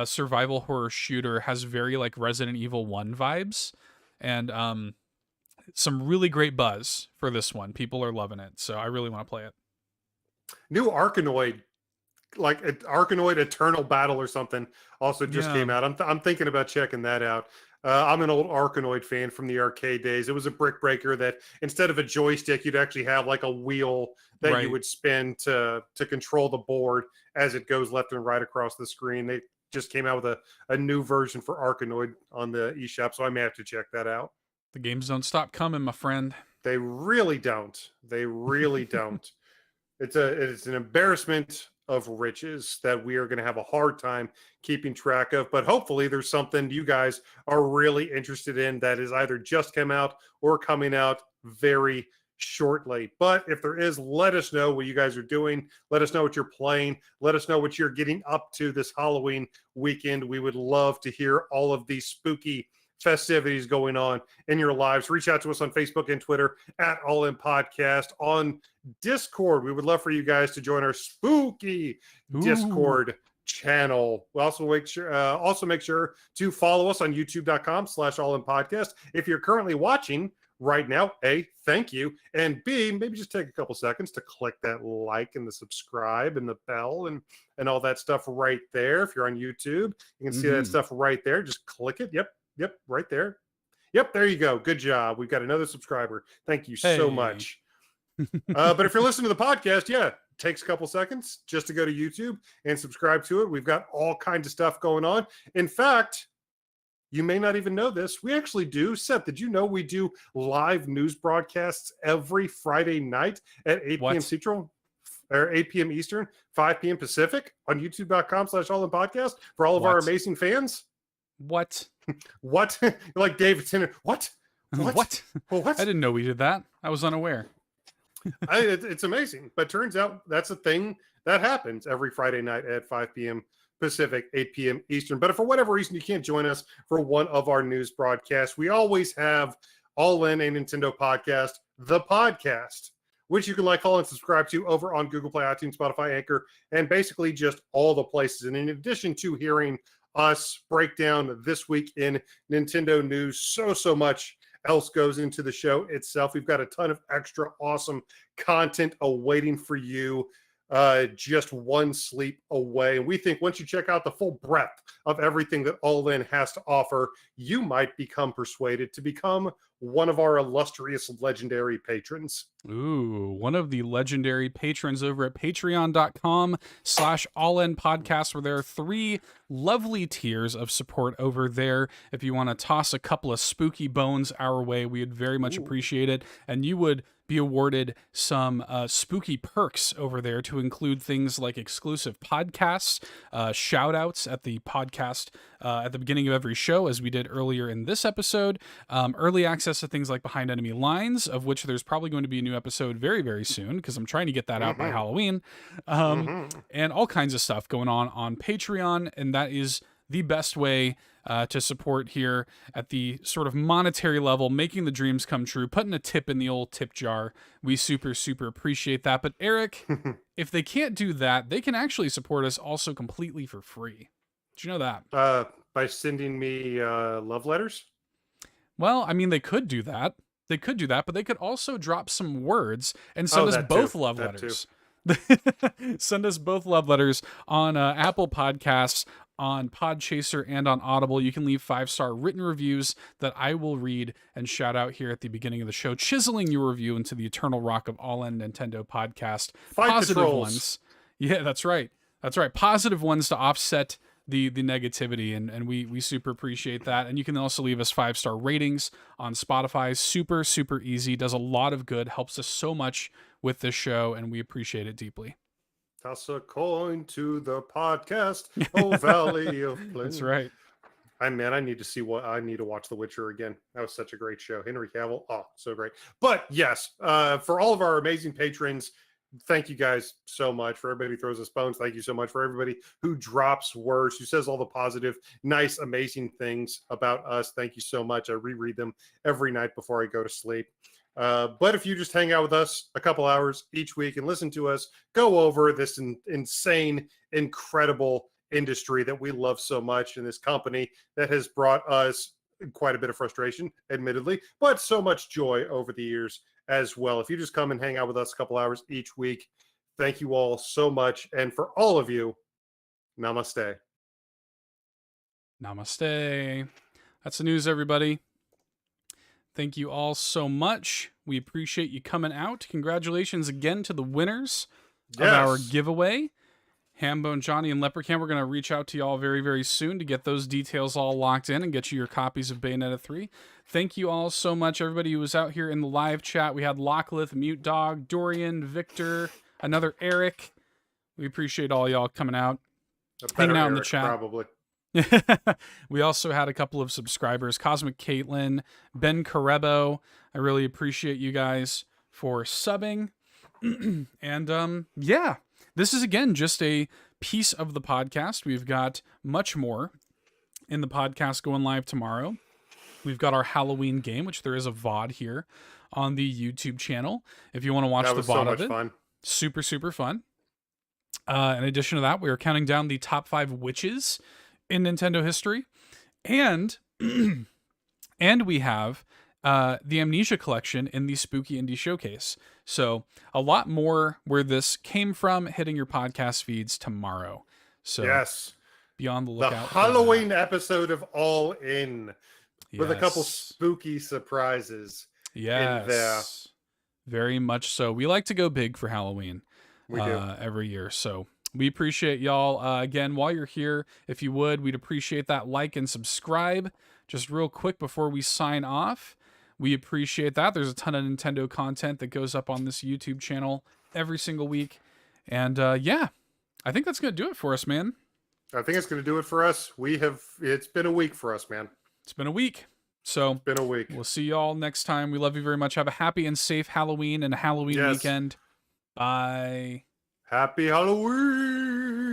survival horror shooter. Has very like Resident Evil 1 vibes. And some really great buzz for this one. People are loving it. So I really want to play it. New Arkanoid, like Arkanoid Eternal Battle or something, also just came out. I'm thinking about checking that out. I'm an old Arkanoid fan from the arcade days. It was a brick breaker that instead of a joystick, you'd actually have like a wheel that you would spin to control the board as it goes left and right across the screen. They just came out with a new version for Arkanoid on the eShop, so I may have to check that out. The games don't stop coming, my friend. They really don't. They really don't. It's an embarrassment of riches that we are going to have a hard time keeping track of, but hopefully there's something you guys are really interested in that is either just come out or coming out very, shortly. But if there is, let us know what you guys are doing. Let us know what you're playing. Let us know what you're getting up to this Halloween weekend. We would love to hear all of these spooky festivities going on in your lives. Reach out to us on Facebook and Twitter at All In Podcast. On Discord, we would love for you guys to join our spooky Discord channel. We also make sure to follow us on youtube.com/allinpodcast. If you're currently watching right now, A, thank you, and B, maybe just take a couple seconds to click that like and the subscribe and the bell and all that stuff right there. If you're on YouTube, you can see that stuff right there. Just click it. Yep, right there. Yep, there you go. Good job. We've got another subscriber. Thank you so much. But if you're listening to the podcast, it takes a couple seconds just to go to YouTube and subscribe to it. We've got all kinds of stuff going on. In fact, you may not even know this. We actually do. Seth, did you know we do live news broadcasts every Friday night at 8 p.m. Central? Or 8 p.m. Eastern, 5 p.m. Pacific on youtube.com/allinpodcast for all of our amazing fans? What? What? You're like David Tennant. What? What? Well, what? I didn't know we did that. I was unaware. It's amazing. But turns out that's a thing that happens every Friday night at 5 p.m. Pacific, 8 p.m. Eastern. But if for whatever reason you can't join us for one of our news broadcasts, we always have All In a Nintendo Podcast, the podcast, which you can like, follow, and subscribe to over on Google Play, iTunes, Spotify, Anchor, and basically just all the places. And in addition to hearing us break down this week in Nintendo news, so much else goes into the show itself. We've got a ton of extra awesome content awaiting for you, just one sleep away. And we think once you check out the full breadth of everything that All In has to offer, you might become persuaded to become one of our illustrious legendary patrons. Ooh, one of the legendary patrons over at patreon.com/allinpodcast, where there are 3 lovely tiers of support over there. If you want to toss a couple of spooky bones our way, we would very much appreciate it. And you would be awarded some spooky perks over there, to include things like exclusive podcasts, shout outs at the podcast at the beginning of every show, as we did earlier in this episode, early access to things like Behind Enemy Lines, of which there's probably going to be a new episode very, very soon, because I'm trying to get that out by Halloween, and all kinds of stuff going on Patreon. And that is the best way to support here at the sort of monetary level, making the dreams come true, putting a tip in the old tip jar. We super appreciate that. But Eric, if they can't do that, they can actually support us also completely for free. Did you know that? By sending me love letters? Well, I mean, they could do that. But they could also drop some words and send us both love letters. Send us both love letters on Apple Podcasts, on Podchaser, and on Audible. You can leave 5-star written reviews that I will read and shout out here at the beginning of the show, chiseling your review into the eternal rock of All In Nintendo Podcast. Fight positive ones. Yeah, that's right. Positive ones to offset the negativity, and we super appreciate that. And you can also leave us 5-star ratings on Spotify. Super easy, does a lot of good, helps us so much with this show, and we appreciate it deeply. Toss a coin to the podcast, oh Valley of Flame. That's right. I need to watch The Witcher again. That was such a great show. Henry Cavill, so great. But yes, for all of our amazing patrons, thank you guys so much. For everybody who throws us bones, thank you so much. For everybody who drops words, who says all the positive, nice, amazing things about us, thank you so much. I reread them every night before I go to sleep. But if you just hang out with us a couple hours each week and listen to us go over this insane, incredible industry that we love so much, and this company that has brought us quite a bit of frustration, admittedly, but so much joy over the years as well. If you just come and hang out with us a couple hours each week, thank you all so much. And for all of you, namaste. Namaste. That's the news, everybody. Thank you all so much. We appreciate you coming out. Congratulations again to the winners of our giveaway. Hambone Johnny and Leprechaun. We're going to reach out to you all very, very soon to get those details all locked in and get you your copies of Bayonetta 3. Thank you all so much, everybody who was out here in the live chat. We had Locklith, Mute Dog, Dorian, Victor, another Eric. We appreciate all y'all coming out, hanging out in the chat. Probably. We also had a couple of subscribers, Cosmic Caitlin, Ben Carebo. I really appreciate you guys for subbing. And yeah, this is again just a piece of the podcast. We've got much more in the podcast going live tomorrow. We've got our Halloween game, which there is a VOD here on the YouTube channel. If you want to watch the VOD so much of it, fun. super, super fun. In addition to that, we are counting down the top 5 witches in Nintendo history. And and we have the Amnesia collection in the Spooky Indie Showcase. So a lot more where this came from hitting your podcast feeds tomorrow. So yes, be on the the lookout. Halloween episode of All In with a couple Yes. spooky surprises. Yes. in there. Very much so. We like to go big for Halloween. We do. Every year. So we appreciate y'all. Again, while you're here, if you would, we'd appreciate that like and subscribe. Just real quick before we sign off, we appreciate that. There's a ton of Nintendo content that goes up on this YouTube channel every single week. And yeah, I think that's going to do it for us, man. I think it's going to do it for us. It's been a week for us, man. It's been a week. So Been a week. we'll see y'all next time. We love you very much. Have a happy and safe Halloween and a Halloween Yes. weekend. Bye. Happy Halloween.